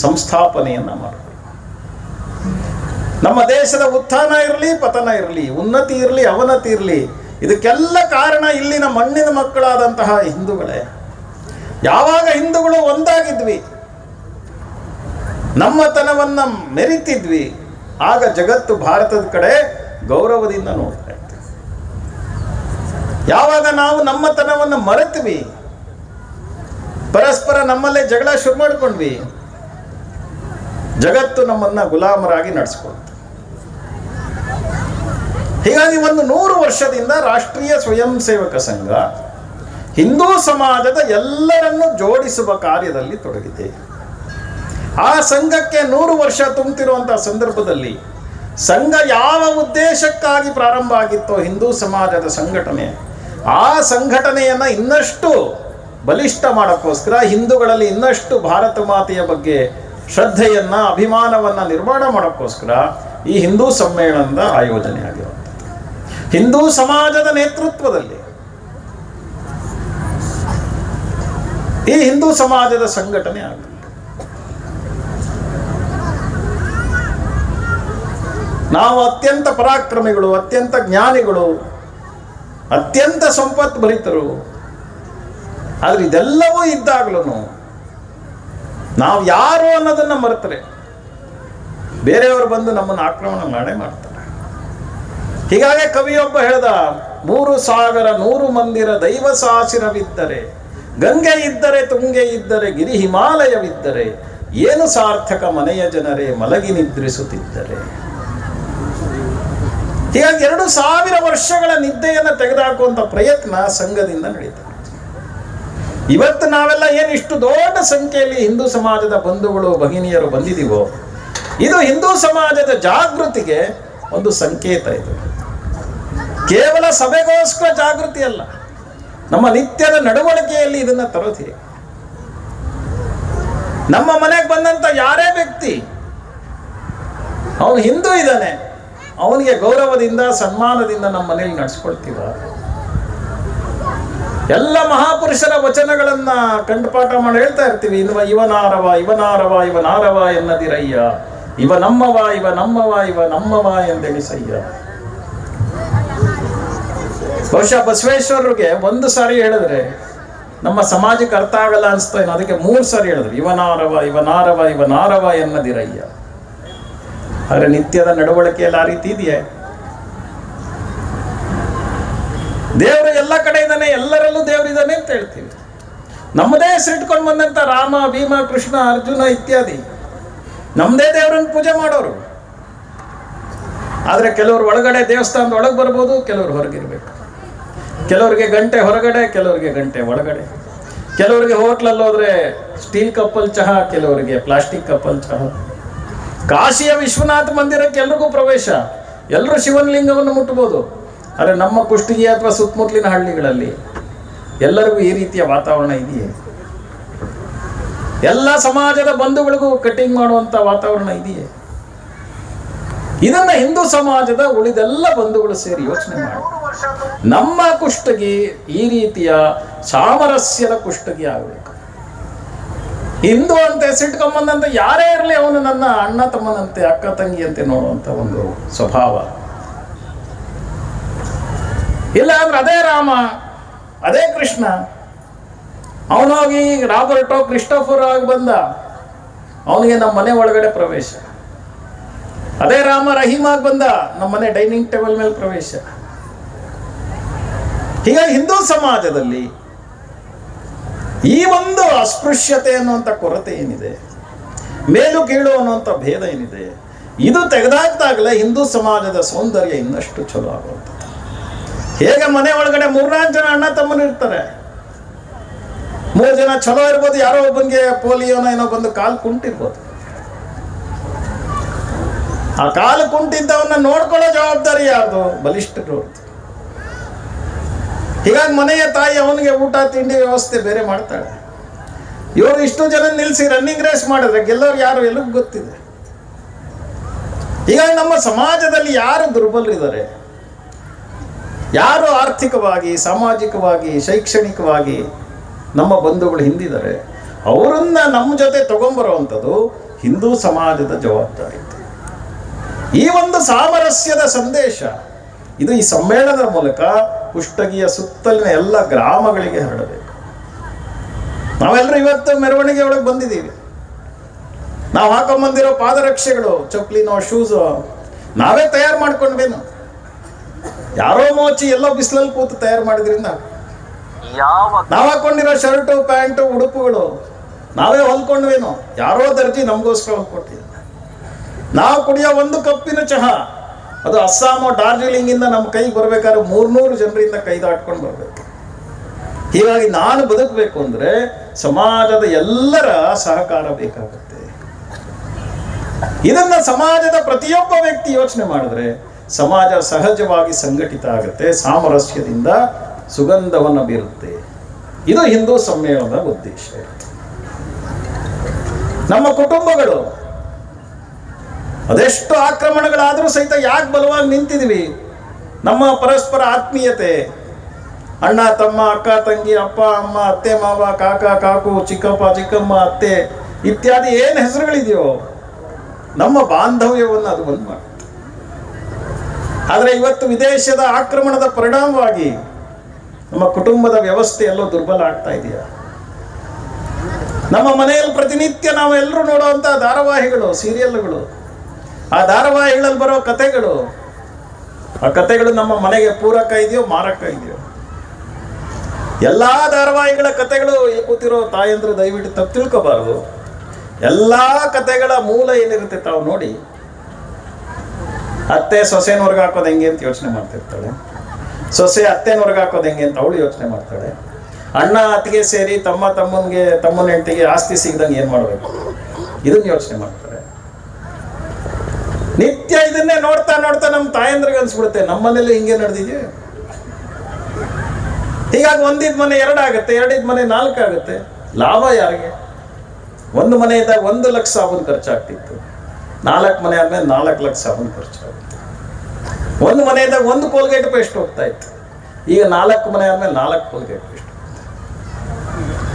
ಸಂಸ್ಥಾಪನೆಯನ್ನ ಮಾಡಿದರು. ನಮ್ಮ ದೇಶದ ಉತ್ಥಾನ ಇರಲಿ, ಪತನ ಇರಲಿ, ಉನ್ನತಿ ಇರಲಿ, ಅವನತಿ ಇರಲಿ, ಇದಕ್ಕೆಲ್ಲ ಕಾರಣ ಇಲ್ಲಿನ ಮಣ್ಣಿನ ಮಕ್ಕಳಾದಂತಹ ಹಿಂದೂಗಳೇ. ಯಾವಾಗ ಹಿಂದೂಗಳು ಒಂದಾಗಿದ್ವಿ, ನಮ್ಮತನವನ್ನ ಮೆರಿತಿದ್ವಿ, ಆಗ ಜಗತ್ತು ಭಾರತದ ಕಡೆ ಗೌರವದಿಂದ ನೋಡ್ತಾ ಇತ್ತು. ಯಾವಾಗ ನಾವು ನಮ್ಮತನವನ್ನ ಮರೆತ್ವಿ, ಪರಸ್ಪರ ನಮ್ಮಲ್ಲೇ ಜಗಳ ಶುರು ಮಾಡ್ಕೊಂಡ್ವಿ, ಜಗತ್ತು ನಮ್ಮನ್ನ ಗುಲಾಮರಾಗಿ ನಡೆಸ್ಕೊಳ್ತು. ಹೀಗಾಗಿ ಒಂದು 100 ವರ್ಷದಿಂದ ರಾಷ್ಟ್ರೀಯ ಸ್ವಯಂ ಸೇವಕ ಸಂಘ ಹಿಂದೂ ಸಮಾಜದ ಎಲ್ಲರನ್ನು ಜೋಡಿಸುವ ಕಾರ್ಯದಲ್ಲಿ ತೊಡಗಿದೆ. ಆ ಸಂಘಕ್ಕೆ 100 ವರ್ಷ ತುಂಬುತ್ತಿರುವಂತಹ ಸಂದರ್ಭದಲ್ಲಿ ಸಂಘ ಯಾವ ಉದ್ದೇಶಕ್ಕಾಗಿ ಪ್ರಾರಂಭ ಆಗಿತ್ತೋ ಹಿಂದೂ ಸಮಾಜದ ಸಂಘಟನೆ, ಆ ಸಂಘಟನೆಯನ್ನ ಇನ್ನಷ್ಟು ಬಲಿಷ್ಠ ಮಾಡೋಕ್ಕೋಸ್ಕರ, ಹಿಂದೂಗಳಲ್ಲಿ ಇನ್ನಷ್ಟು ಭಾರತ ಮಾತೆಯ ಬಗ್ಗೆ ಶ್ರದ್ಧೆಯನ್ನ, ಅಭಿಮಾನವನ್ನ ನಿರ್ಮಾಣ ಮಾಡೋಕ್ಕೋಸ್ಕರ ಈ ಹಿಂದೂ ಸಮ್ಮೇಳನದ ಆಯೋಜನೆ ಆಗಿರುವಂಥದ್ದು. ಹಿಂದೂ ಸಮಾಜದ ನೇತೃತ್ವದಲ್ಲಿ ಈ ಹಿಂದೂ ಸಮಾಜದ ಸಂಘಟನೆ ಆಗುತ್ತೆ. ನಾವು ಅತ್ಯಂತ ಪರಾಕ್ರಮಿಗಳು, ಅತ್ಯಂತ ಜ್ಞಾನಿಗಳು, ಅತ್ಯಂತ ಸಂಪತ್ ಭರಿತರು. ಆದ್ರೆ ಇದೆಲ್ಲವೂ ಇದ್ದಾಗಲೂ ನಾವು ಯಾರು ಅನ್ನೋದನ್ನ ಮರೆತರೆ ಬೇರೆಯವರು ಬಂದು ನಮ್ಮನ್ನು ಆಕ್ರಮಣ ಮಾಡೇ ಮಾಡ್ತಾರೆ. ಹೀಗಾಗಿ ಕವಿಯೊಬ್ಬ ಹೇಳ್ದ, 3 ಸಾಗರ 100 ಮಂದಿರ ದೈವ ಸಾಸಿರವಿದ್ದರೆ, ಗಂಗೆ ಇದ್ದರೆ ತುಂಗೆ ಇದ್ದರೆ ಗಿರಿ ಹಿಮಾಲಯವಿದ್ದರೆ, ಏನು ಸಾರ್ಥಕ ಮನೆಯ ಜನರೇ ಮಲಗಿ ನಿದ್ರಿಸುತ್ತಿದ್ದರೆ. ಹೀಗಾಗಿ 2000 ವರ್ಷಗಳ ನಿದ್ದೆಯನ್ನು ತೆಗೆದುಹಾಕುವಂತ ಪ್ರಯತ್ನ ಸಂಘದಿಂದ ನಡೀತದೆ. ಇವತ್ತು ನಾವೆಲ್ಲ ಏನು ಇಷ್ಟು ದೊಡ್ಡ ಸಂಖ್ಯೆಯಲ್ಲಿ ಹಿಂದೂ ಸಮಾಜದ ಬಂಧುಗಳು ಭಗಿನಿಯರು ಬಂದಿದ್ದೀವೋ, ಇದು ಹಿಂದೂ ಸಮಾಜದ ಜಾಗೃತಿಗೆ ಒಂದು ಸಂಕೇತ. ಇದು ಕೇವಲ ಸಭೆಗೋಸ್ಕರ ಜಾಗೃತಿ ಅಲ್ಲ, ನಮ್ಮ ನಿತ್ಯದ ನಡವಳಿಕೆಯಲ್ಲಿ ಇದನ್ನ ತರೋದು ಹೇಗೆ? ನಮ್ಮ ಮನೆಗೆ ಬಂದಂತ ಯಾರೇ ವ್ಯಕ್ತಿ ಅವನು ಹಿಂದೂ ಇದ್ದಾನೆ, ಅವನಿಗೆ ಗೌರವದಿಂದ ಸನ್ಮಾನದಿಂದ ನಮ್ಮ ಮನೆಯಲ್ಲಿ ನಡೆಸ್ಕೊಳ್ತೀವ? ಎಲ್ಲ ಮಹಾಪುರುಷರ ವಚನಗಳನ್ನ ಕಂಠಪಾಠ ಮಾಡಿ ಹೇಳ್ತಾ ಇರ್ತೀವಿ. ಇವನಾರವ ಇವನಾರವ ಇವನಾರವ ಎನ್ನದಿರಯ್ಯ, ಇವ ನಮ್ಮವ ಇವ ನಮ್ಮವ ಇವ ನಮ್ಮವ ಎಂದೆಣಿಸಯ್ಯ. ಬಹುಶಃ ಬಸವೇಶ್ವರರಿಗೆ 1 ಸಾರಿ ಹೇಳಿದ್ರೆ ನಮ್ಮ ಸಮಾಜಕ್ಕೆ ಅರ್ಥ ಆಗಲ್ಲ ಅನ್ಸ್ತಾ ಏನೋ, ಅದಕ್ಕೆ 3 ಸಾರಿ ಹೇಳಿದ್ರು, ಇವನಾರವ ಇವನಾರವ ಇವನಾರವ ಎನ್ನದಿರಯ್ಯ. ಆದ್ರೆ ನಿತ್ಯದ ನಡವಳಿಕೆಯಲ್ಲಿ ಆ ರೀತಿ ಇದೆಯೇ? ದೇವರು ಎಲ್ಲ ಕಡೆ ಇದ್ದಾನೆ, ಎಲ್ಲರಲ್ಲೂ ದೇವರಿದ್ದಾನೆ ಅಂತ ಹೇಳ್ತೀವಿ. ನಮ್ಮದೇ ಹೆಸರಿಟ್ಕೊಂಡು ಬಂದಂತ ರಾಮ, ಭೀಮ, ಕೃಷ್ಣ, ಅರ್ಜುನ ಇತ್ಯಾದಿ ನಮ್ಮದೇ ದೇವರನ್ನು ಪೂಜೆ ಮಾಡೋರು. ಆದ್ರೆ ಕೆಲವರು ಒಳಗಡೆ ದೇವಸ್ಥಾನದ ಒಳಗೆ ಬರ್ಬೋದು, ಕೆಲವರು ಹೊರಗಿರ್ಬೇಕು. ಕೆಲವರಿಗೆ ಗಂಟೆ ಹೊರಗಡೆ, ಕೆಲವರಿಗೆ ಗಂಟೆ ಒಳಗಡೆ. ಕೆಲವರಿಗೆ ಹೋಟ್ಲಲ್ಲಿ ಹೋದ್ರೆ ಸ್ಟೀಲ್ ಕಪ್ಪಲ್ ಚಹಾ, ಕೆಲವರಿಗೆ ಪ್ಲಾಸ್ಟಿಕ್ ಕಪ್ಪಲ್ ಚಹಾ. ಕಾಶಿಯ ವಿಶ್ವನಾಥ ಮಂದಿರಕ್ಕೆ ಎಲ್ರಿಗೂ ಪ್ರವೇಶ, ಎಲ್ಲರೂ ಶಿವನ ಲಿಂಗವನ್ನು ಮುಟ್ಟಬಹುದು. ಆದರೆ ನಮ್ಮ ಕುಷ್ಟಗಿ ಅಥವಾ ಸುತ್ತಮುತ್ತಲಿನ ಹಳ್ಳಿಗಳಲ್ಲಿ ಎಲ್ಲರಿಗೂ ಈ ರೀತಿಯ ವಾತಾವರಣ ಇದೆಯೇ? ಎಲ್ಲ ಸಮಾಜದ ಬಂಧುಗಳಿಗೂ ಕಟಿಂಗ್ ಮಾಡುವಂತ ವಾತಾವರಣ ಇದೆಯೇ? ಇದನ್ನ ಹಿಂದೂ ಸಮಾಜದ ಉಳಿದೆಲ್ಲ ಬಂಧುಗಳು ಸೇರಿ ಯೋಚನೆ ಮಾಡಿ ನಮ್ಮ ಕುಷ್ಟಗಿ ಈ ರೀತಿಯ ಸಾಮರಸ್ಯದ ಕುಷ್ಟಗಿ ಆಗಬೇಕು. ಹಿಂದೂ ಅಂತ ಸಿಟ್ಕೊಂಬಂದಂತೆ ಯಾರೇ ಇರಲಿ ಅವನು ನನ್ನ ಅಣ್ಣ ತಮ್ಮನಂತೆ, ಅಕ್ಕ ತಂಗಿಯಂತೆ ನೋಡುವಂತ ಒಂದು ಸ್ವಭಾವ. ಇಲ್ಲ ಅಂದ್ರೆ ಅದೇ ರಾಮ, ಅದೇ ಕೃಷ್ಣ, ಅವನೋಗಿ ರಾಬರ್ಟೋ ಕ್ರಿಸ್ಟೋಫರ್ ಆಗಿ ಬಂದ, ಅವನಿಗೆ ನಮ್ಮ ಮನೆ ಒಳಗಡೆ ಪ್ರವೇಶ. ಅದೇ ರಾಮ ರಹೀಮ್ ಆಗಿ ಬಂದ, ನಮ್ಮ ಮನೆ ಡೈನಿಂಗ್ ಟೇಬಲ್ ಮೇಲೆ ಪ್ರವೇಶ. ಹೀಗಾಗಿ ಹಿಂದೂ ಸಮಾಜದಲ್ಲಿ ಈ ಒಂದು ಅಸ್ಪೃಶ್ಯತೆ ಅನ್ನುವಂಥ ಕೊರತೆ ಏನಿದೆ, ಮೇಲು ಕೀಳು ಅನ್ನುವಂಥ ಭೇದ ಏನಿದೆ, ಇದು ತೆಗೆದಾಕ್ದಾಗಲೇ ಹಿಂದೂ ಸಮಾಜದ ಸೌಂದರ್ಯ ಇನ್ನಷ್ಟು ಚಲೋ ಆಗುವಂಥದ್ದು. ಹೇಗೆ ಮನೆ ಒಳಗಡೆ 3-4 ಜನ ಅಣ್ಣ ತಮ್ಮನ ಇರ್ತಾರೆ, 3 ಜನ ಚಲೋ ಇರ್ಬೋದು, ಯಾರೋ ಒಬ್ಬನಿಗೆ ಪೋಲಿಯೋನ ಏನೋ ಬಂದು ಕಾಲು ಕುಂಟಿರ್ಬೋದು. ಆ ಕಾಲು ಕುಂಟಿದ್ದವನ್ನ ನೋಡ್ಕೊಳ್ಳೋ ಜವಾಬ್ದಾರಿ ಯಾರ್ದು? ಬಲಿಷ್ಠರು. ಹೀಗಾಗಿ ಮನೆಯ ತಾಯಿ ಅವನಿಗೆ ಊಟ ತಿಂಡಿ ವ್ಯವಸ್ಥೆ ಬೇರೆ ಮಾಡ್ತಾಳೆ. ಇವರು ಇಷ್ಟು ಜನ ನಿಲ್ಲಿಸಿ ರನ್ನಿಂಗ್ ರೇಸ್ ಮಾಡಿದ್ರೆ ಗೆಲ್ಲೋರು ಯಾರು ಎಲ್ಲರಿಗೂ ಗೊತ್ತಿದೆ. ಹೀಗಾಗಿ ನಮ್ಮ ಸಮಾಜದಲ್ಲಿ ಯಾರು ದುರ್ಬಲರಿದ್ದಾರೆ, ಯಾರು ಆರ್ಥಿಕವಾಗಿ, ಸಾಮಾಜಿಕವಾಗಿ, ಶೈಕ್ಷಣಿಕವಾಗಿ ನಮ್ಮ ಬಂಧುಗಳು ಹಿಂದಿದ್ದಾರೆ, ಅವರನ್ನ ನಮ್ಮ ಜೊತೆ ತಗೊಂಡ್ಬರುವಂಥದ್ದು ಹಿಂದೂ ಸಮಾಜದ ಜವಾಬ್ದಾರಿ. ಈ ಒಂದು ಸಾಮರಸ್ಯದ ಸಂದೇಶ ಇದು ಈ ಸಮ್ಮೇಳನದ ಮೂಲಕ ಕುಷ್ಟಗಿಯ ಸುತ್ತಲಿನ ಎಲ್ಲ ಗ್ರಾಮಗಳಿಗೆ ಹರಡಬೇಕು. ನಾವೆಲ್ಲರೂ ಇವತ್ತು ಮೆರವಣಿಗೆ ಒಳಗೆ ಬಂದಿದ್ದೀವಿ. ನಾವು ಹಾಕೊಂಡ್ಬಂದಿರೋ ಪಾದರಕ್ಷೆಗಳು, ಚಪ್ಪಲಿನೋ, ಶೂಸೋ ನಾವೇ ತಯಾರು ಮಾಡ್ಕೊಂಡ್ವೇನು? ಯಾರೋ ಮೋಚಿ ಎಲ್ಲೋ ಬಿಸಿಲಲ್ಲಿ ಕೂತು ತಯಾರು ಮಾಡಿದ್ರಿಂದ. ನಾವು ಹಾಕೊಂಡಿರೋ ಶರ್ಟು, ಪ್ಯಾಂಟು, ಉಡುಪುಗಳು ನಾವೇ ಹೊಲ್ಕೊಂಡ್ವೇನು? ಯಾರೋ ದರ್ಜಿ ನಮಗೋಸ್ಕರ ಹೊಲ್ಕೊಟ್ಟಿಲ್ಲ. ನಾವು ಕುಡಿಯೋ 1 ಕಪ್ಪಿನ ಚಹಾ ಅದು ಅಸ್ಸಾಮೋ ಡಾರ್ಜಿಲಿಂಗ್ ಇಂದ ನಮ್ಮ ಕೈಗೆ ಬರ್ಬೇಕಾದ್ರೆ 300 ಜನರಿಂದ ಕೈ ದಾಟ್ಕೊಂಡು ಬರ್ಬೇಕು. ಹೀಗಾಗಿ ನಾನು ಬದುಕಬೇಕು ಅಂದ್ರೆ ಸಮಾಜದ ಎಲ್ಲರ ಸಹಕಾರ ಬೇಕಾಗುತ್ತೆ. ಇದನ್ನ ಸಮಾಜದ ಪ್ರತಿಯೊಬ್ಬ ವ್ಯಕ್ತಿ ಯೋಚನೆ ಮಾಡಿದ್ರೆ ಸಮಾಜ ಸಹಜವಾಗಿ ಸಂಘಟಿತ ಆಗುತ್ತೆ, ಸಾಮರಸ್ಯದಿಂದ ಸುಗಂಧವನ್ನು ಬೀರುತ್ತೆ. ಇದು ಹಿಂದೂ ಸಮ್ಮೇಳನದ ಉದ್ದೇಶ. ನಮ್ಮ ಕುಟುಂಬಗಳು ಅದೆಷ್ಟು ಆಕ್ರಮಣಗಳಾದರೂ ಸಹಿತ ಯಾಕೆ ಬಲವಾಗಿ ನಿಂತಿದ್ವಿ? ನಮ್ಮ ಪರಸ್ಪರ ಆತ್ಮೀಯತೆ, ಅಣ್ಣ ತಮ್ಮ, ಅಕ್ಕ ತಂಗಿ, ಅಪ್ಪ ಅಮ್ಮ, ಅತ್ತೆ ಮಾವ, ಕಾಕ ಕಾಕು, ಚಿಕ್ಕಪ್ಪ ಚಿಕ್ಕಮ್ಮ, ಅತ್ತೆ ಇತ್ಯಾದಿ ಏನು ಹೆಸರುಗಳಿದೆಯೋ ನಮ್ಮ ಬಾಂಧವ್ಯವನ್ನು ಅದು ಬಂದ್ ಮಾಡಿ. ಆದರೆ ಇವತ್ತು ವಿದೇಶದ ಆಕ್ರಮಣದ ಪರಿಣಾಮವಾಗಿ ನಮ್ಮ ಕುಟುಂಬದ ವ್ಯವಸ್ಥೆ ಎಲ್ಲೋ ದುರ್ಬಲ ಆಗ್ತಾ ಇದೆಯಾ? ನಮ್ಮ ಮನೆಯಲ್ಲಿ ಪ್ರತಿನಿತ್ಯ ನಾವು ಎಲ್ಲರೂ ನೋಡುವಂಥ ಧಾರಾವಾಹಿಗಳು, ಸೀರಿಯಲ್ಗಳು, ಆ ಧಾರಾವಾಹಿಗಳಲ್ಲಿ ಬರೋ ಕಥೆಗಳು, ಆ ಕಥೆಗಳು ನಮ್ಮ ಮನೆಗೆ ಪೂರಕ ಇದೆಯೋ ಮಾರಕ ಇದೆಯೋ? ಎಲ್ಲ ಧಾರಾವಾಹಿಗಳ ಕಥೆಗಳು ಇಲ್ಲಿ ಕೂತಿರೋ ತಾಯಂದ್ರು ದಯವಿಟ್ಟು ತಪ್ಪು ತಿಳ್ಕೋಬಾರ್ದು. ಎಲ್ಲ ಕಥೆಗಳ ಮೂಲ ಏನಿರುತ್ತೆ ತಾವು ನೋಡಿ. ಅತ್ತೆ ಸೊಸೆನ ಹೊರಗೆ ಹಾಕೋದು ಹೆಂಗೆ ಅಂತ ಯೋಚನೆ ಮಾಡ್ತಿರ್ತಾಳೆ, ಸೊಸೆ ಅತ್ತೆನ ಹೊರಗೆ ಹಾಕೋದು ಹೆಂಗೆ ಅಂತ ಅವಳು ಯೋಚನೆ ಮಾಡ್ತಾಳೆ, ಅಣ್ಣ ಅತ್ತಿಗೆ ಸೇರಿ ತಮ್ಮನ ಹೆಂಡತಿಗೆ ಆಸ್ತಿ ಸಿಗದಂಗೆ ಏನು ಮಾಡಬೇಕು ಇದನ್ನ ಯೋಚನೆ ಮಾಡ್ತಾರೆ. ನಿತ್ಯ ಇದನ್ನೇ ನೋಡ್ತಾ ನೋಡ್ತಾ ನಮ್ಮ ತಾಯಂದ್ರಿಗೆ ಅನ್ಸ್ಬಿಡುತ್ತೆ ನಮ್ಮ ಮನೇಲಿ ಹಿಂಗೆ ನಡೆದಿದೆ. ಹೀಗಾಗಿ ಒಂದಿದ್ ಮನೆ 2 ಆಗುತ್ತೆ, 2 ಮನೆ 4 ಆಗುತ್ತೆ. ಲಾಭ ಯಾರಿಗೆ? ಒಂದು ಮನೆ ಇದ್ದಾಗ 1 ಲಕ್ಷ ಸಾಬೂನು ಖರ್ಚಾಗ್ತಿತ್ತು, 4 ಮನೆ ಆದ್ಮೇಲೆ 4 ಲಕ್ಷ ಸಾಬೂನು ಖರ್ಚಾಗುತ್ತೆ. ಒಂದು ಮನೆ ಇದ್ದಾಗ 1 ಕೋಲ್ಗೇಟ್ ಪೇಸ್ಟ್ ಹೋಗ್ತಾ ಇತ್ತು, ಈಗ 4 ಮನೆ ಆದ್ಮೇಲೆ 4 ಕೋಲ್ಗೇಟ್ ಪೇಸ್ಟ್.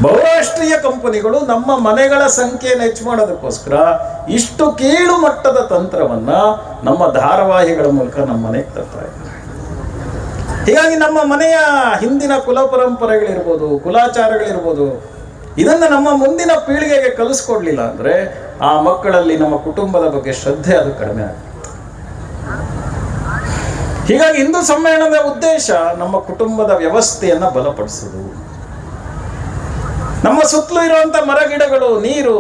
ಬಹುರಾಷ್ಟ್ರೀಯ ಕಂಪನಿಗಳು ನಮ್ಮ ಮನೆಗಳ ಸಂಖ್ಯೆಯನ್ನು ಹೆಚ್ಚು ಮಾಡೋದಕ್ಕೋಸ್ಕರ ಇಷ್ಟು ಕೀಳು ಮಟ್ಟದ ತಂತ್ರವನ್ನ ನಮ್ಮ ಧಾರಾವಾಹಿಗಳ ಮೂಲಕ ನಮ್ಮ ಮನೆಗೆ ತರ್ತಾ ಇದ್ದಾರೆ. ಹೀಗಾಗಿ ನಮ್ಮ ಮನೆಯ ಹಿಂದಿನ ಕುಲ ಪರಂಪರೆಗಳಿರ್ಬೋದು, ಕುಲಾಚಾರಗಳಿರ್ಬೋದು, ಇದನ್ನು ನಮ್ಮ ಮುಂದಿನ ಪೀಳಿಗೆಗೆ ಕಲಿಸ್ಕೊಡ್ಲಿಲ್ಲ ಅಂದ್ರೆ ಆ ಮಕ್ಕಳಲ್ಲಿ ನಮ್ಮ ಕುಟುಂಬದ ಬಗ್ಗೆ ಶ್ರದ್ಧೆ ಅದು ಕಡಿಮೆ ಆಗುತ್ತೆ. ಹೀಗಾಗಿ ಹಿಂದೂ ಸಮ್ಮೇಳನದ ಉದ್ದೇಶ ನಮ್ಮ ಕುಟುಂಬದ ವ್ಯವಸ್ಥೆಯನ್ನ ಬಲಪಡಿಸುವುದು, ನಮ್ಮ ಸುತ್ತಲೂ ಇರುವಂತ ಮರ ಗಿಡಗಳು, ನೀರು,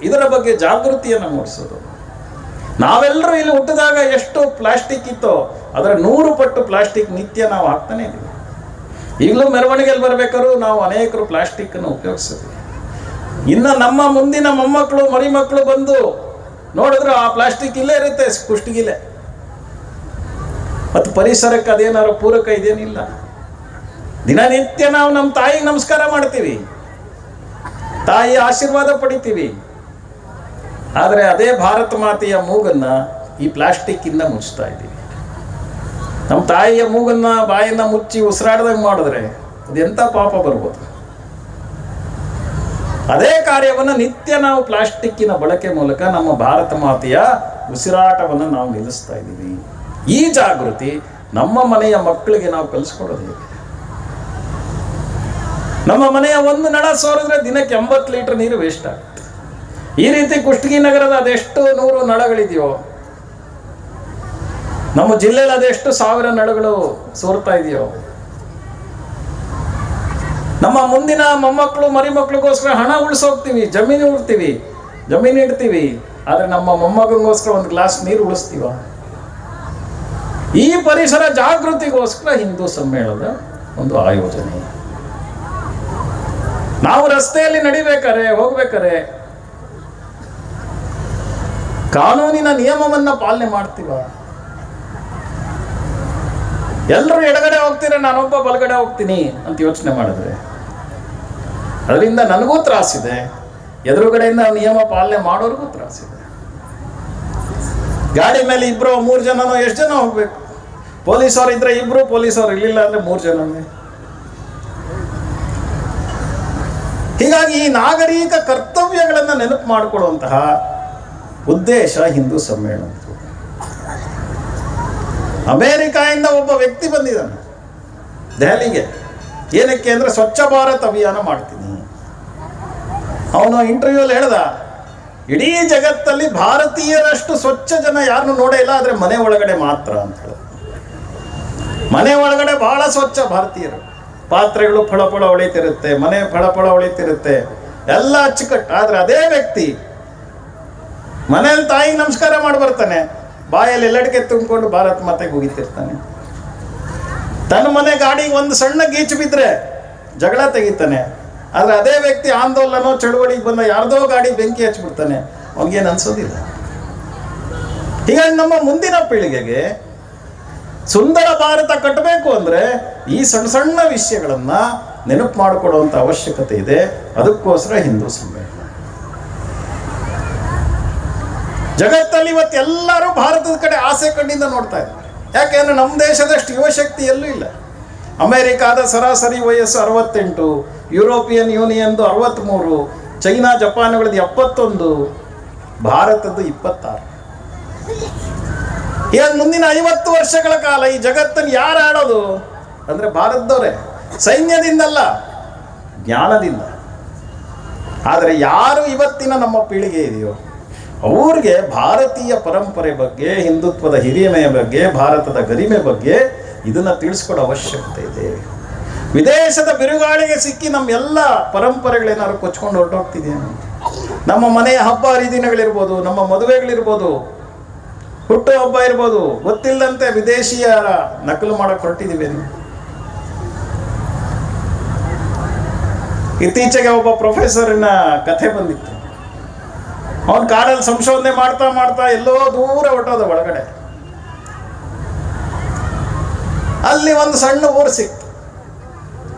ಇದರ ಬಗ್ಗೆ ಜಾಗೃತಿಯನ್ನು ಮೂಡಿಸೋದು. ನಾವೆಲ್ಲರೂ ಇಲ್ಲಿ ಹುಟ್ಟಿದಾಗ ಎಷ್ಟು ಪ್ಲಾಸ್ಟಿಕ್ ಇತ್ತೋ ಅದರ 100 ಪಟ್ಟು ಪ್ಲಾಸ್ಟಿಕ್ ನಿತ್ಯ ನಾವು ಹಾಕ್ತಾನೆ ಇದ್ದೀವಿ. ಈಗಲೂ ಮೆರವಣಿಗೆಯಲ್ಲಿ ಬರ್ಬೇಕಾದ್ರೂ ನಾವು ಅನೇಕರು ಪ್ಲಾಸ್ಟಿಕ್ ಅನ್ನು ಉಪಯೋಗಿಸಿದ್ವಿ. ಇನ್ನು ನಮ್ಮ ಮುಂದಿನ ಮೊಮ್ಮಕ್ಕಳು ಮರಿ ಮಕ್ಕಳು ಬಂದು ನೋಡಿದ್ರು ಆ ಪ್ಲಾಸ್ಟಿಕ್ ಇಲ್ಲೇ ಇರುತ್ತೆ, ಕುಷ್ಟಿಗಿಲೆ. ಮತ್ತು ಪರಿಸರಕ್ಕೆ ಅದೇನಾದ್ರು ಪೂರಕ ಇದೇನಿಲ್ಲ. ದಿನನಿತ್ಯ ನಾವು ನಮ್ಮ ತಾಯಿಗೆ ನಮಸ್ಕಾರ ಮಾಡ್ತೀವಿ, ತಾಯಿಯ ಆಶೀರ್ವಾದ ಪಡಿತೀವಿ. ಆದರೆ ಅದೇ ಭಾರತ ಮಾತೆಯ ಮೂಗನ್ನ ಈ ಪ್ಲಾಸ್ಟಿಕ್ ಇಂದ ಮುಚ್ತಾ ಇದ್ದೀವಿ. ನಮ್ಮ ತಾಯಿಯ ಮೂಗನ್ನ ಬಾಯನ್ನ ಮುಚ್ಚಿ ಉಸಿರಾಡ್ದಂಗೆ ಮಾಡಿದ್ರೆ ಅದೆಂತ ಪಾಪ ಬರ್ಬೋದು. ಅದೇ ಕಾರ್ಯವನ್ನು ನಿತ್ಯ ನಾವು ಪ್ಲಾಸ್ಟಿಕ್ಕಿನ ಬಳಕೆ ಮೂಲಕ ನಮ್ಮ ಭಾರತ ಮಾತೆಯ ಉಸಿರಾಟವನ್ನು ನಾವು ನಿಲ್ಲಿಸ್ತಾ ಇದ್ದೀವಿ. ಈ ಜಾಗೃತಿ ನಮ್ಮ ಮನೆಯ ಮಕ್ಕಳಿಗೆ ನಾವು ಕಲಿಸ್ಕೊಡೋದು ಹೇಗೆ? ನಮ್ಮ ಮನೆಯ 1 ನಳ ಸೋರಿದ್ರೆ ದಿನಕ್ಕೆ 80 ಲೀಟರ್ ನೀರು ವೇಸ್ಟ್ ಆಗುತ್ತೆ. ಈ ರೀತಿ ಕುಷ್ಟಗಿ ನಗರದ ಅದೆಷ್ಟು 100 ನಳಗಳಿದೆಯೋ, ನಮ್ಮ ಜಿಲ್ಲೆಯಲ್ಲಿ ಅದೆಷ್ಟು 1000 ನಳಗಳು ಸೋರ್ತಾ ಇದೆಯೋ. ನಮ್ಮ ಮುಂದಿನ ಮೊಮ್ಮಕ್ಕಳು ಮರಿ ಮಕ್ಕಳಿಗೋಸ್ಕರ ಹಣ ಉಳಿಸೋಗ್ತೀವಿ, ಜಮೀನು ಇಡ್ತೀವಿ, ಆದರೆ ನಮ್ಮ ಮೊಮ್ಮಗನಿಗೋಸ್ಕರ 1 ಗ್ಲಾಸ್ ನೀರು ಉಳಿಸ್ತೀವ? ಈ ಪರಿಸರ ಜಾಗೃತಿಗೋಸ್ಕರ ಹಿಂದೂ ಸಮ್ಮೇಳನದ ಒಂದು ಆಯೋಜನೆ. ನಾವು ರಸ್ತೆಯಲ್ಲಿ ಹೋಗ್ಬೇಕಾರೆ ಕಾನೂನಿನ ನಿಯಮವನ್ನ ಪಾಲನೆ ಮಾಡ್ತೀವ? ಎಲ್ಲರೂ ಎಡಗಡೆ ಹೋಗ್ತೀರ, ನಾನೊಬ್ಬ ಬಲಗಡೆ ಹೋಗ್ತೀನಿ ಅಂತ ಯೋಚನೆ ಮಾಡಿದ್ರೆ ಅದರಿಂದ ನನಗೂ ತ್ರಾಸಿದೆ, ಎದುರುಗಡೆಯಿಂದ ನಿಯಮ ಪಾಲನೆ ಮಾಡೋರಿಗೂ ತ್ರಾಸಿದೆ. ಗಾಡಿ ಮೇಲೆ 2 3 ಜನನೋ ಎಷ್ಟು ಜನ ಹೋಗ್ಬೇಕು? ಪೊಲೀಸವ್ರು ಇದ್ರೆ 2, ಪೊಲೀಸವ್ರು ಇರಲಿಲ್ಲ ಅಂದ್ರೆ 3 ಜನನೇ. ಹೀಗಾಗಿ ಈ ನಾಗರಿಕ ಕರ್ತವ್ಯಗಳನ್ನು ನೆನಪು ಮಾಡಿಕೊಳ್ಳುವಂತಹ ಉದ್ದೇಶ ಹಿಂದೂ ಸಮ್ಮೇಳನ. ಅಮೇರಿಕಾಯಿಂದ ಒಬ್ಬ ವ್ಯಕ್ತಿ ಬಂದಿದ್ದಾನೆ ದೆಹಲಿಗೆ. ಏನಕ್ಕೆ ಅಂದ್ರೆ ಸ್ವಚ್ಛ ಭಾರತ್ ಅಭಿಯಾನ ಮಾಡ್ತೀನಿ. ಅವನು ಇಂಟರ್ವ್ಯೂಲ್ಲಿ ಹೇಳ್ದ, ಇಡೀ ಜಗತ್ತಲ್ಲಿ ಭಾರತೀಯರಷ್ಟು ಸ್ವಚ್ಛ ಜನ ಯಾರನ್ನು ನೋಡೇ ಇಲ್ಲ, ಆದರೆ ಮನೆ ಒಳಗಡೆ ಮಾತ್ರ ಅಂತ ಹೇಳ. ಮನೆ ಒಳಗಡೆ ಬಹಳ ಸ್ವಚ್ಛ ಭಾರತೀಯರು. ಪಾತ್ರೆಗಳು ಫಳಫಳ ಹೊಳಿತಿರುತ್ತೆ, ಮನೆ ಫಳಫಳ ಹೊಳಿತಿರುತ್ತೆ, ಎಲ್ಲ ಅಚ್ಚುಕಟ್ಟು. ಆದ್ರೆ ಅದೇ ವ್ಯಕ್ತಿ ಮನೇಲಿ ತಾಯಿಗೆ ನಮಸ್ಕಾರ ಮಾಡಿ ಬರ್ತಾನೆ, ಬಾಯಲ್ಲಿ ಎಲ್ಲಡಿಕೆ ತುಂಬಿಕೊಂಡು ಭಾರತ ಮಾತೆಗೆ ಹೋಗಿತಿರ್ತಾನೆ. ತನ್ನ ಮನೆ ಗಾಡಿಗೆ 1 ಸಣ್ಣ ಗೀಚು ಬಿದ್ದರೆ ಜಗಳ ತೆಗಿತಾನೆ. ಆದ್ರೆ ಅದೇ ವ್ಯಕ್ತಿ ಆಂದೋಲನ ಚಳುವಳಿಗೆ ಬಂದ ಯಾರ್ದೋ ಗಾಡಿ ಬೆಂಕಿ ಹಚ್ಚಿಬಿಡ್ತಾನೆ, ಅವನಿಗೇನು ಅನ್ಸೋದಿಲ್ಲ. ಹೀಗಾಗಿ ನಮ್ಮ ಮುಂದಿನ ಪೀಳಿಗೆಗೆ ಸುಂದರ ಭಾರತ ಕಟ್ಟಬೇಕು ಅಂದ್ರೆ ಈ ಸಣ್ಣ ಸಣ್ಣ ವಿಷಯಗಳನ್ನ ನೆನಪು ಮಾಡಿಕೊಡುವಂತ ಅವಶ್ಯಕತೆ ಇದೆ. ಅದಕ್ಕೋಸ್ಕರ ಹಿಂದೂ ಸಮ್ಮೇಳನ. ಜಗತ್ತಲ್ಲಿ ಇವತ್ತು ಎಲ್ಲರೂ ಭಾರತದ ಕಡೆ ಆಸೆ ಕಣ್ಣಿಂದ ನೋಡ್ತಾ ಇದ್ದಾರೆ. ಯಾಕೆಂದ್ರೆ ನಮ್ಮ ದೇಶದಷ್ಟು ಯುವಶಕ್ತಿ ಎಲ್ಲೂ ಇಲ್ಲ. ಅಮೆರಿಕಾದ ಸರಾಸರಿ ವಯಸ್ಸು 68, ಯುರೋಪಿಯನ್ ಯೂನಿಯನ್ದು 63, ಚೈನಾ ಜಪಾನ್ಗಳದ್ದು 71, ಭಾರತದ್ದು 26. ಈಗ ಮುಂದಿನ 50 ವರ್ಷಗಳ ಕಾಲ ಈ ಜಗತ್ತನ್ನು ಯಾರು ಆಡೋದು ಅಂದ್ರೆ ಭಾರತದವರೇ. ಸೈನ್ಯದಿಂದಲ್ಲ, ಜ್ಞಾನದಿಂದ. ಆದರೆ ಯಾರು ಇವತ್ತಿನ ನಮ್ಮ ಪೀಳಿಗೆ ಇದೆಯೋ ಅವ್ರಿಗೆ ಭಾರತೀಯ ಪರಂಪರೆ ಬಗ್ಗೆ, ಹಿಂದುತ್ವದ ಹಿರಿಮೆಯ ಬಗ್ಗೆ, ಭಾರತದ ಗರಿಮೆ ಬಗ್ಗೆ ಇದನ್ನು ತಿಳಿಸ್ಕೊಡೋ ಅವಶ್ಯಕತೆ ಇದೆ. ವಿದೇಶದ ಬಿರುಗಾಳಿಗೆ ಸಿಕ್ಕಿ ನಮ್ಮೆಲ್ಲ ಪರಂಪರೆಗಳೇನಾದ್ರು ಕೊಚ್ಕೊಂಡು ಹೊರಟೋಗ್ತಿದೆಯಾ? ನಮ್ಮ ಮನೆಯ ಹಬ್ಬ ಹರಿದಿನಗಳಿರ್ಬೋದು, ನಮ್ಮ ಮದುವೆಗಳಿರ್ಬೋದು, ಹುಟ್ಟು ಹಬ್ಬ ಇರ್ಬೋದು, ಗೊತ್ತಿಲ್ಲದಂತೆ ವಿದೇಶಿಯರ ನಕಲು ಮಾಡಕ್ಕೆ ಹೊರಟಿದ್ದೀವಿ. ಇತ್ತೀಚೆಗೆ ಒಬ್ಬ ಪ್ರೊಫೆಸರಿನ ಕಥೆ ಬಂದಿತ್ತು. ಅವನ ಕಾರಲ್ಲಿ ಸಂಶೋಧನೆ ಮಾಡ್ತಾ ಮಾಡ್ತಾ ಎಲ್ಲೋ ದೂರ ಹೊರಟೋದ ಒಳಗಡೆ. ಅಲ್ಲಿ ಒಂದು ಸಣ್ಣ ಊರು ಸಿಕ್ತು.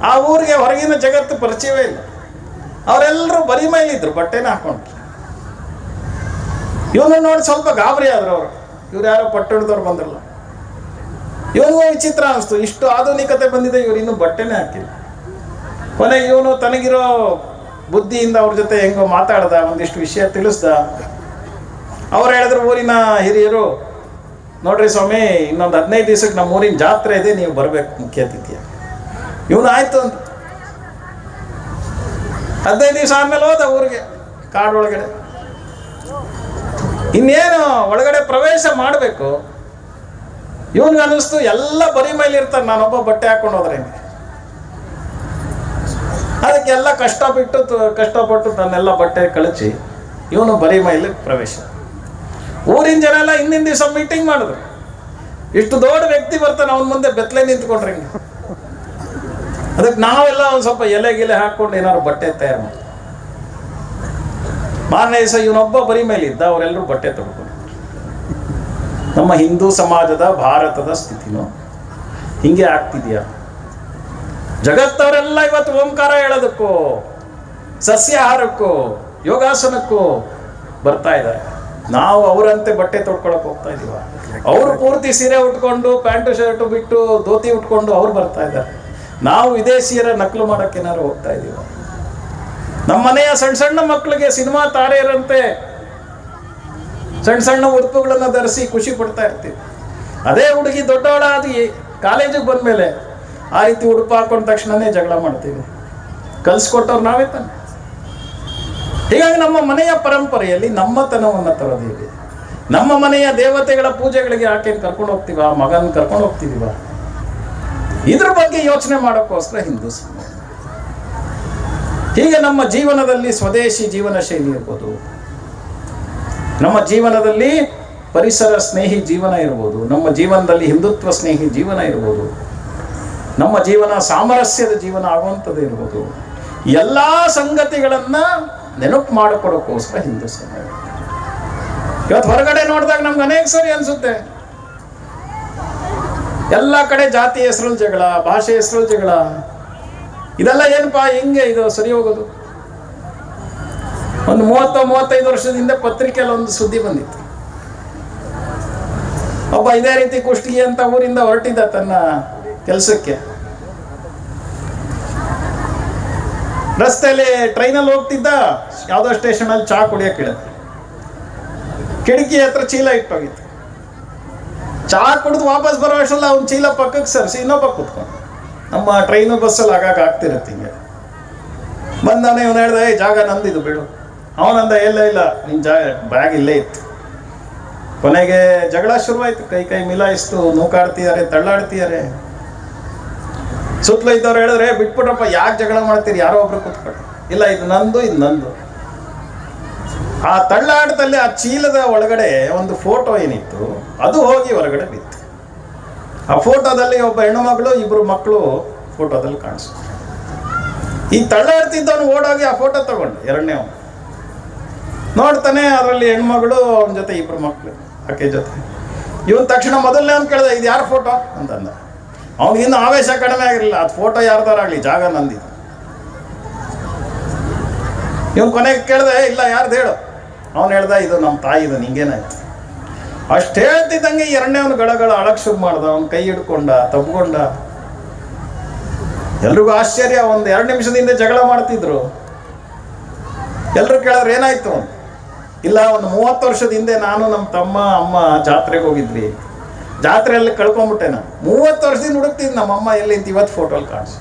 ಆ ಊರಿಗೆ ಹೊರಗಿನ ಜಗತ್ತು ಪರಿಚಯವೇ ಇಲ್ಲ. ಅವರೆಲ್ಲರೂ ಬರಿ ಮೈಲಿದ್ರು, ಬಟ್ಟೆನ ಹಾಕೊಂಡ್ರು. ಇವನು ನೋಡಿ ಸ್ವಲ್ಪ ಗಾಬರಿ ಆದ್ರು ಅವರು. ಇವ್ರು ಯಾರೋ ಪಟ್ಟಣದವ್ರು ಬಂದ್ರಲ್ಲ. ಇವನಿಗೂ ವಿಚಿತ್ರ ಅನಿಸ್ತು, ಇಷ್ಟು ಆಧುನಿಕತೆ ಬಂದಿದೆ, ಇವ್ರು ಇನ್ನೂ ಬಟ್ಟೆನೇ ಹಾಕಿಲ್ಲ. ಕೊನೆಗೆ ಇವನು ತನಗಿರೋ ಬುದ್ಧಿಯಿಂದ ಅವ್ರ ಜೊತೆ ಹೆಂಗೋ ಮಾತಾಡ್ದ, ಒಂದಿಷ್ಟು ವಿಷಯ ತಿಳಿಸ್ದ. ಅವ್ರು ಹೇಳಿದ್ರು, ಊರಿನ ಹಿರಿಯರು, ನೋಡ್ರಿ ಸ್ವಾಮಿ, ಇನ್ನೊಂದು 15 ದಿವಸಕ್ಕೆ ನಮ್ಮ ಊರಿನ ಜಾತ್ರೆ ಇದೆ, ನೀವು ಬರಬೇಕು ಮುಖ್ಯ ಅತಿಥಿಯ. ಇವನು ಆಯ್ತು ಅಂತ 15 ದಿವಸ ಆದ್ಮೇಲೆ ಹೋದ ಊರಿಗೆ, ಕಾಡೊಳಗಡೆ. ಇನ್ನೇನು ಒಳಗಡೆ ಪ್ರವೇಶ ಮಾಡಬೇಕು. ಇವನ್ಗೆ ಅನ್ನಿಸ್ತು ಎಲ್ಲ ಬರಿ ಮೇಲೆ ಇರ್ತಾರೆ, ನಾನೊಬ್ಬ ಬಟ್ಟೆ ಹಾಕೊಂಡು ಹೋದ್ರೆ. ಅದಕ್ಕೆಲ್ಲ ಕಷ್ಟಪಟ್ಟು ತನ್ನೆಲ್ಲ ಬಟ್ಟೆ ಕಳಚಿ ಇವನು ಬರಿ ಮೈಲಿ ಪ್ರವೇಶ. ಊರಿನ ಜನ ಎಲ್ಲ ಹಿಂದಿನ ದಿವಸ ಮೀಟಿಂಗ್ ಮಾಡಿದ್ರು. ಇಷ್ಟು ದೊಡ್ಡ ವ್ಯಕ್ತಿ ಬರ್ತಾನೆ, ಅವನ ಮುಂದೆ ಬೆತ್ತಲೆ ನಿಂತ್ಕೊಂಡ್ರೆ ಹಿಂಗೆ. ಅದಕ್ಕೆ ನಾವೆಲ್ಲ ಒಂದು ಸ್ವಲ್ಪ ಎಲೆ ಗಿಲೆ ಹಾಕೊಂಡು ಏನಾದ್ರು ಬಟ್ಟೆ ತಯಾರು ಮಾಡಿ. ಮಾರನೇ ದಿವಸ ಇವನೊಬ್ಬ ಬರಿ ಮೇಲೆ ಇದ್ದ, ಅವರೆಲ್ಲರೂ ಬಟ್ಟೆ ತೊಡ್ಕೊಂಡು. ನಮ್ಮ ಹಿಂದೂ ಸಮಾಜದ, ಭಾರತದ ಸ್ಥಿತಿನೂ ಹಿಂಗೆ ಆಗ್ತಿದೆಯಾ? ಜಗತ್ತವರೆಲ್ಲ ಇವತ್ತು ಓಂಕಾರ ಹೇಳೋದಕ್ಕೂ, ಸಸ್ಯಾಹಾರಕ್ಕೂ, ಯೋಗಾಸನಕ್ಕೂ ಬರ್ತಾ ಇದ್ದಾರೆ. ನಾವು ಅವರಂತೆ ಬಟ್ಟೆ ತೊಡ್ಕೊಳಕ್ ಹೋಗ್ತಾ ಇದೀವ. ಅವರು ಪೂರ್ತಿ ಸೀರೆ ಉಟ್ಕೊಂಡು, ಪ್ಯಾಂಟು ಶರ್ಟು ಬಿಟ್ಟು ಧೋತಿ ಉಟ್ಕೊಂಡು ಅವ್ರು ಬರ್ತಾ ಇದ್ದಾರೆ. ನಾವು ವಿದೇಶಿಯರ ನಕಲು ಮಾಡಕ್ಕೆ ಏನಾದ್ರು ಹೋಗ್ತಾ ಇದೀವ? ನಮ್ಮ ಮನೆಯ ಸಣ್ಣ ಸಣ್ಣ ಮಕ್ಕಳಿಗೆ ಸಿನಿಮಾ ತಾರೆಯರಂತೆ ಸಣ್ಣ ಸಣ್ಣ ಉಡುಪುಗಳನ್ನು ಧರಿಸಿ ಖುಷಿ ಪಡ್ತಾ ಇರ್ತೀವಿ. ಅದೇ ಹುಡುಗಿ ದೊಡ್ಡವಳಾಗಿ ಕಾಲೇಜಿಗೆ ಬಂದ್ಮೇಲೆ ಆ ರೀತಿ ಉಡುಪು ಹಾಕೊಂಡ ತಕ್ಷಣನೇ ಜಗಳ ಮಾಡ್ತೀವಿ. ಕಲಿಸ್ಕೊಟ್ಟವ್ರು ನಾವೇ ತಾನೆ. ಹೀಗಾಗಿ ನಮ್ಮ ಮನೆಯ ಪರಂಪರೆಯಲ್ಲಿ ನಮ್ಮತನವನ್ನು ತರೋದಿದೆ. ನಮ್ಮ ಮನೆಯ ದೇವತೆಗಳ ಪೂಜೆಗಳಿಗೆ ಆಕೆಯನ್ನು ಕರ್ಕೊಂಡು ಹೋಗ್ತೀವ, ಮಗನ ಕರ್ಕೊಂಡು ಹೋಗ್ತಿದೀವ? ಇದ್ರ ಬಗ್ಗೆ ಯೋಚನೆ ಮಾಡೋಕ್ಕೋಸ್ಕರ ಹಿಂದೂ ಸಮಾಜ. ಹೀಗೆ ನಮ್ಮ ಜೀವನದಲ್ಲಿ ಸ್ವದೇಶಿ ಜೀವನ ಶೈಲಿ ಇರ್ಬೋದು, ನಮ್ಮ ಜೀವನದಲ್ಲಿ ಪರಿಸರ ಸ್ನೇಹಿ ಜೀವನ ಇರ್ಬೋದು, ನಮ್ಮ ಜೀವನದಲ್ಲಿ ಹಿಂದುತ್ವ ಸ್ನೇಹಿ ಜೀವನ ಇರ್ಬೋದು, ನಮ್ಮ ಜೀವನ ಸಾಮರಸ್ಯದ ಜೀವನ ಆಗುವಂಥದ್ದು ಇರ್ಬೋದು. ಎಲ್ಲ ಸಂಗತಿಗಳನ್ನ ನೆನಪು ಮಾಡಿಕೊಡೋಕ್ಕೋಸ್ಕರ ಹಿಂದೂ ಸಮಾಜ. ಇವತ್ತು ಹೊರಗಡೆ ನೋಡಿದಾಗ ನಮ್ಗೆ ಅನೇಕ ಸರಿ ಅನ್ಸುತ್ತೆ, ಎಲ್ಲ ಕಡೆ ಜಾತಿ ಹೆಸರಲ್ಲಿ ಜಗಳ, ಭಾಷೆ ಹೆಸರಲ್ಲಿ ಜಗಳ. ಇದೆಲ್ಲ ಏನಪ್ಪಾ ಹಿಂಗೆ ಇದು ಸರಿ ಹೋಗೋದು? ಒಂದು 30-35 ವರ್ಷದಿಂದ ಪತ್ರಿಕೆಯಲ್ಲಿ ಒಂದು ಸುದ್ದಿ ಬಂದಿತ್ತು. ಒಬ್ಬ ಇದೇ ರೀತಿ ಕುಷ್ಟಗಿ ಅಂತ ಊರಿಂದ ಹೊರಟಿದ್ದ ತನ್ನ ಕೆಲಸಕ್ಕೆ. ರಸ್ತೆಯಲ್ಲಿ ಟ್ರೈನಲ್ಲಿ ಹೋಗ್ತಿದ್ದ, ಯಾವುದೋ ಸ್ಟೇಷನ್ ಅಲ್ಲಿ ಚಹಾ ಕುಡಿಯಕ್ಕೆ ಇಳಿದ. ಕಿಟಕಿ ಹತ್ರ ಚೀಲ ಇಟ್ಟೋಗಿತ್ತು. ಚಹಾ ಕುಡಿದು ವಾಪಸ್ ಬರೋ ಅಷ್ಟಲ್ಲ ಅವ್ನ ಚೀಲ ಪಕ್ಕಕ್ಕೆ ಸರಿಸಿ ಇನ್ನೊಬ್ಬ ಕೂತ್ಕೊಂಡು. ನಮ್ಮ ಟ್ರೈನು ಬಸ್ಸಲ್ಲಿ ಆಗಾಗ ಆಗ್ತಿರತ್ತೆ ಹಿಂಗೆ. ಬಂದವನೇ ಇವನು ಹೇಳ್ದ, ಜಾಗ ನಂದಿದು ಬಿಡು. ಅವನಂದ, ಇಲ್ಲ ನಿನ್ನ ಬ್ಯಾಗ್ ಇಲ್ಲೇ ಇತ್ತು. ಕೊನೆಗೆ ಜಗಳ ಶುರುವಾಯ್ತು. ಕೈ ಮಿಲಾಯಿಸ್ತು, ನೂಕಾಡ್ತಿದ್ದಾರೆ, ತಳ್ಳಾಡ್ತಿದ್ದಾರೆ. ಸುತ್ತಲೂ ಇದ್ದವ್ರು ಹೇಳಿದ್ರೆ, ಬಿಟ್ಬಿಟ್ರಪ್ಪ, ಯಾಕೆ ಜಗಳ ಮಾಡ್ತೀರಿ, ಯಾರೋ ಒಬ್ರು ಕೂತ್ಕೊಂಡು. ಇಲ್ಲ, ಇದು ನಂದು. ಆ ತಳ್ಳಾಟದಲ್ಲಿ ಆ ಚೀಲದ ಒಳಗಡೆ ಒಂದು ಫೋಟೋ ಏನಿತ್ತು, ಅದು ಹೋಗಿ ಹೊರಗಡೆ ಬಿತ್ತು. ಆ ಫೋಟೋದಲ್ಲಿ ಒಬ್ಬ ಹೆಣ್ಣು ಮಗಳು, 2 ಮಕ್ಕಳು ಫೋಟೋದಲ್ಲಿ ಕಾಣಿಸ್ತು. ಈ ತಳ್ಳಾಡ್ತಿದ್ದವನು ಓಡೋಗಿ ಆ ಫೋಟೋ ತಗೊಂಡು, ಎರಡನೇ ಅವನು ನೋಡ್ತಾನೆ, ಅದರಲ್ಲಿ ಹೆಣ್ಮಗಳು, ಅವನ ಜೊತೆ 2 ಮಕ್ಕಳು, ಆಕೆ ಜೊತೆ. ಇವನ್ ತಕ್ಷಣ ಮೊದಲನೇ ಅವ್ನು ಕೇಳ್ದ, ಇದು ಯಾರ ಫೋಟೋ ಅಂತಂದ. ಅವನಿಗಿನ್ನೂ ಆವೇಶ ಕಡಿಮೆ ಆಗಿರಲಿಲ್ಲ. ಅದು ಫೋಟೋ ಯಾರ್ದಾರಾಗಲಿ, ಜಾಗ ನಂದಿದ್ದು. ಇವನು ಕೊನೆಗೆ ಕೇಳ್ದೆ, ಇಲ್ಲ ಯಾರ್ದು ಹೇಳು. ಅವನು ಹೇಳ್ದ ಇದು ನಮ್ಮ ತಾಯಿದು ನಿಂಗೇನಾಯ್ತು. ಅಷ್ಟು ಹೇಳ್ತಿದ್ದಂಗೆ ಎರಡನೇವನು ಗಳಗಳ ಅಳಕ್ ಶುರು ಮಾಡ್ದ. ಅವನು ಕೈ ಹಿಡ್ಕೊಂಡ, ತಬ್ಕೊಂಡ. ಎಲ್ರಿಗೂ ಆಶ್ಚರ್ಯ. ಒಂದು 2 ನಿಮಿಷದಿಂದ ಜಗಳ ಮಾಡ್ತಿದ್ರು. ಎಲ್ರು ಕೇಳಿದ್ರೆ ಏನಾಯ್ತು? ಇಲ್ಲ, ಒಂದು 30 ವರ್ಷದ ಹಿಂದೆ ನಾನು ನಮ್ಮ ತಮ್ಮ ಅಮ್ಮ ಜಾತ್ರೆಗೆ ಹೋಗಿದ್ವಿ. ಜಾತ್ರೆಯಲ್ಲಿ ಕಳ್ಕೊಂಡ್ಬಿಟ್ಟೆ ನಾನು. 30 ವರ್ಷದಿಂದ ಹುಡುಕ್ತಿದ್ದು ನಮ್ಮಮ್ಮ ಎಲ್ಲಿ ಅಂತ ಇವತ್ತು ಫೋಟೋಲ್ಲಿ ಕಾಣಿಸಿ.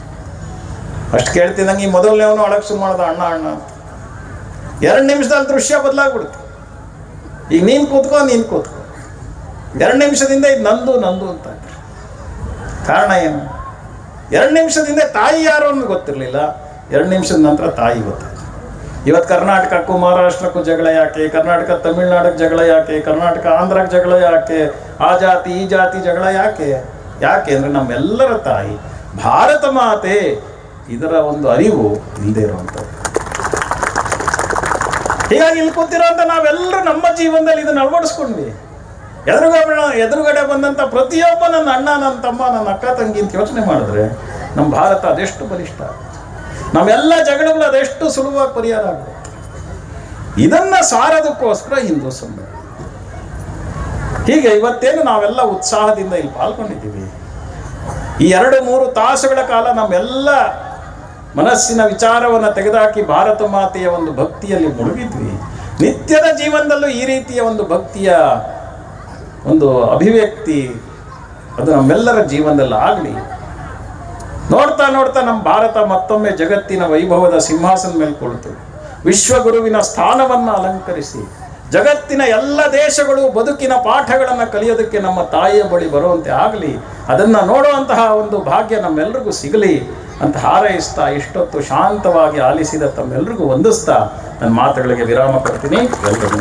ಅಷ್ಟು ಕೇಳ್ತಿದ್ದಂಗೆ ಈ ಮೊದಲನೇವನು ಅಳಕ್ ಶುರು ಮಾಡ್ದ, ಅಣ್ಣ ಅಣ್ಣ. 2 ನಿಮಿಷದಲ್ಲಿ ದೃಶ್ಯ ಬದಲಾಗ್ಬಿಡುತ್ತೆ. ಈಗ ನೀನು ಕೂತ್ಕೋ. 2 ನಿಮಿಷದಿಂದ ಇದು ನಂದು ನಂದು ಅಂತ. ಕಾರಣ ಏನು? 2 ನಿಮಿಷದಿಂದ ತಾಯಿ ಯಾರು ಅನ್ನೋದು ಗೊತ್ತಿರಲಿಲ್ಲ. 2 ನಿಮಿಷದ ನಂತರ ತಾಯಿ ಗೊತ್ತಾಯ್ತು. ಇವತ್ತು ಕರ್ನಾಟಕಕ್ಕೂ ಮಹಾರಾಷ್ಟ್ರಕ್ಕೂ ಜಗಳ ಯಾಕೆ? ಕರ್ನಾಟಕ ತಮಿಳ್ನಾಡಿಗೆ ಜಗಳ ಯಾಕೆ? ಕರ್ನಾಟಕ ಆಂಧ್ರಕ್ಕೆ ಜಗಳ ಯಾಕೆ? ಆ ಜಾತಿ ಈ ಜಾತಿ ಜಗಳ ಯಾಕೆ? ಅಂದರೆ ನಮ್ಮೆಲ್ಲರ ತಾಯಿ ಭಾರತ ಮಾತೆ. ಇದರ ಒಂದು ಅರಿವು ಇಲ್ಲದೆ ಇರುವಂಥದ್ದು. ಹೀಗಾಗಿ ಇಲ್ಲಿ ಕೂತಿರೋಂಥ ನಾವೆಲ್ಲರೂ ನಮ್ಮ ಜೀವನದಲ್ಲಿ ಇದನ್ನು ಅಳವಡಿಸ್ಕೊಂಡ್ವಿ. ಎದುರುಗಡೆ ಬಂದಂಥ ಪ್ರತಿಯೊಬ್ಬ ನನ್ನ ಅಣ್ಣ, ನನ್ನ ತಮ್ಮ, ನನ್ನ ಅಕ್ಕ ತಂಗಿ ಅಂತ ಯೋಚನೆ ಮಾಡಿದ್ರೆ ನಮ್ಮ ಭಾರತ ಅದೆಷ್ಟು ಬಲಿಷ್ಠ, ನಮ್ಮೆಲ್ಲ ಜಗಳಗಳು ಅದೆಷ್ಟು ಸುಲಭವಾಗಿ ಪರಿಹಾರ ಆಗುತ್ತೆ. ಇದನ್ನ ಸಾರೋದಕ್ಕೋಸ್ಕರ ಹಿಂದೂ ಸಂಘ. ಹೀಗೆ ಇವತ್ತೇನು ನಾವೆಲ್ಲ ಉತ್ಸಾಹದಿಂದ ಇಲ್ಲಿ ಪಾಲ್ಗೊಂಡಿದ್ದೀವಿ. ಈ 2-3 ತಾಸುಗಳ ಕಾಲ ನಮ್ಮೆಲ್ಲ ಮನಸ್ಸಿನ ವಿಚಾರವನ್ನು ತೆಗೆದುಹಾಕಿ ಭಾರತ ಮಾತೆಯ ಒಂದು ಭಕ್ತಿಯಲ್ಲಿ ಮುಳುಗಿದ್ವಿ. ನಿತ್ಯದ ಜೀವನದಲ್ಲೂ ಈ ರೀತಿಯ ಒಂದು ಭಕ್ತಿಯ ಒಂದು ಅಭಿವ್ಯಕ್ತಿ ಅದು ನಮ್ಮೆಲ್ಲರ ಜೀವನದಲ್ಲಿ ಆಗಲಿ. ನೋಡ್ತಾ ನೋಡ್ತಾ ನಮ್ಮ ಭಾರತ ಮತ್ತೊಮ್ಮೆ ಜಗತ್ತಿನ ವೈಭವದ ಸಿಂಹಾಸನ ಮೇಲೆ ಕುಳಿತು ವಿಶ್ವಗುರುವಿನ ಸ್ಥಾನವನ್ನು ಅಲಂಕರಿಸಿ ಜಗತ್ತಿನ ಎಲ್ಲ ದೇಶಗಳು ಬದುಕಿನ ಪಾಠಗಳನ್ನು ಕಲಿಯೋದಕ್ಕೆ ನಮ್ಮ ತಾಯಿಯ ಬಳಿ ಬರುವಂತೆ ಆಗಲಿ. ಅದನ್ನು ನೋಡುವಂತಹ ಒಂದು ಭಾಗ್ಯ ನಮ್ಮೆಲ್ಲರಿಗೂ ಸಿಗಲಿ ಅಂತ ಹಾರೈಸ್ತಾ ಇಷ್ಟೊತ್ತು ಶಾಂತವಾಗಿ ಆಲಿಸಿದ ತಮ್ಮೆಲ್ಲರಿಗೂ ವಂದಿಸ್ತಾ ನನ್ನ ಮಾತುಗಳಿಗೆ ವಿರಾಮ ಕೊಡ್ತೀನಿ. ಎಲ್ಲರಿಗೂ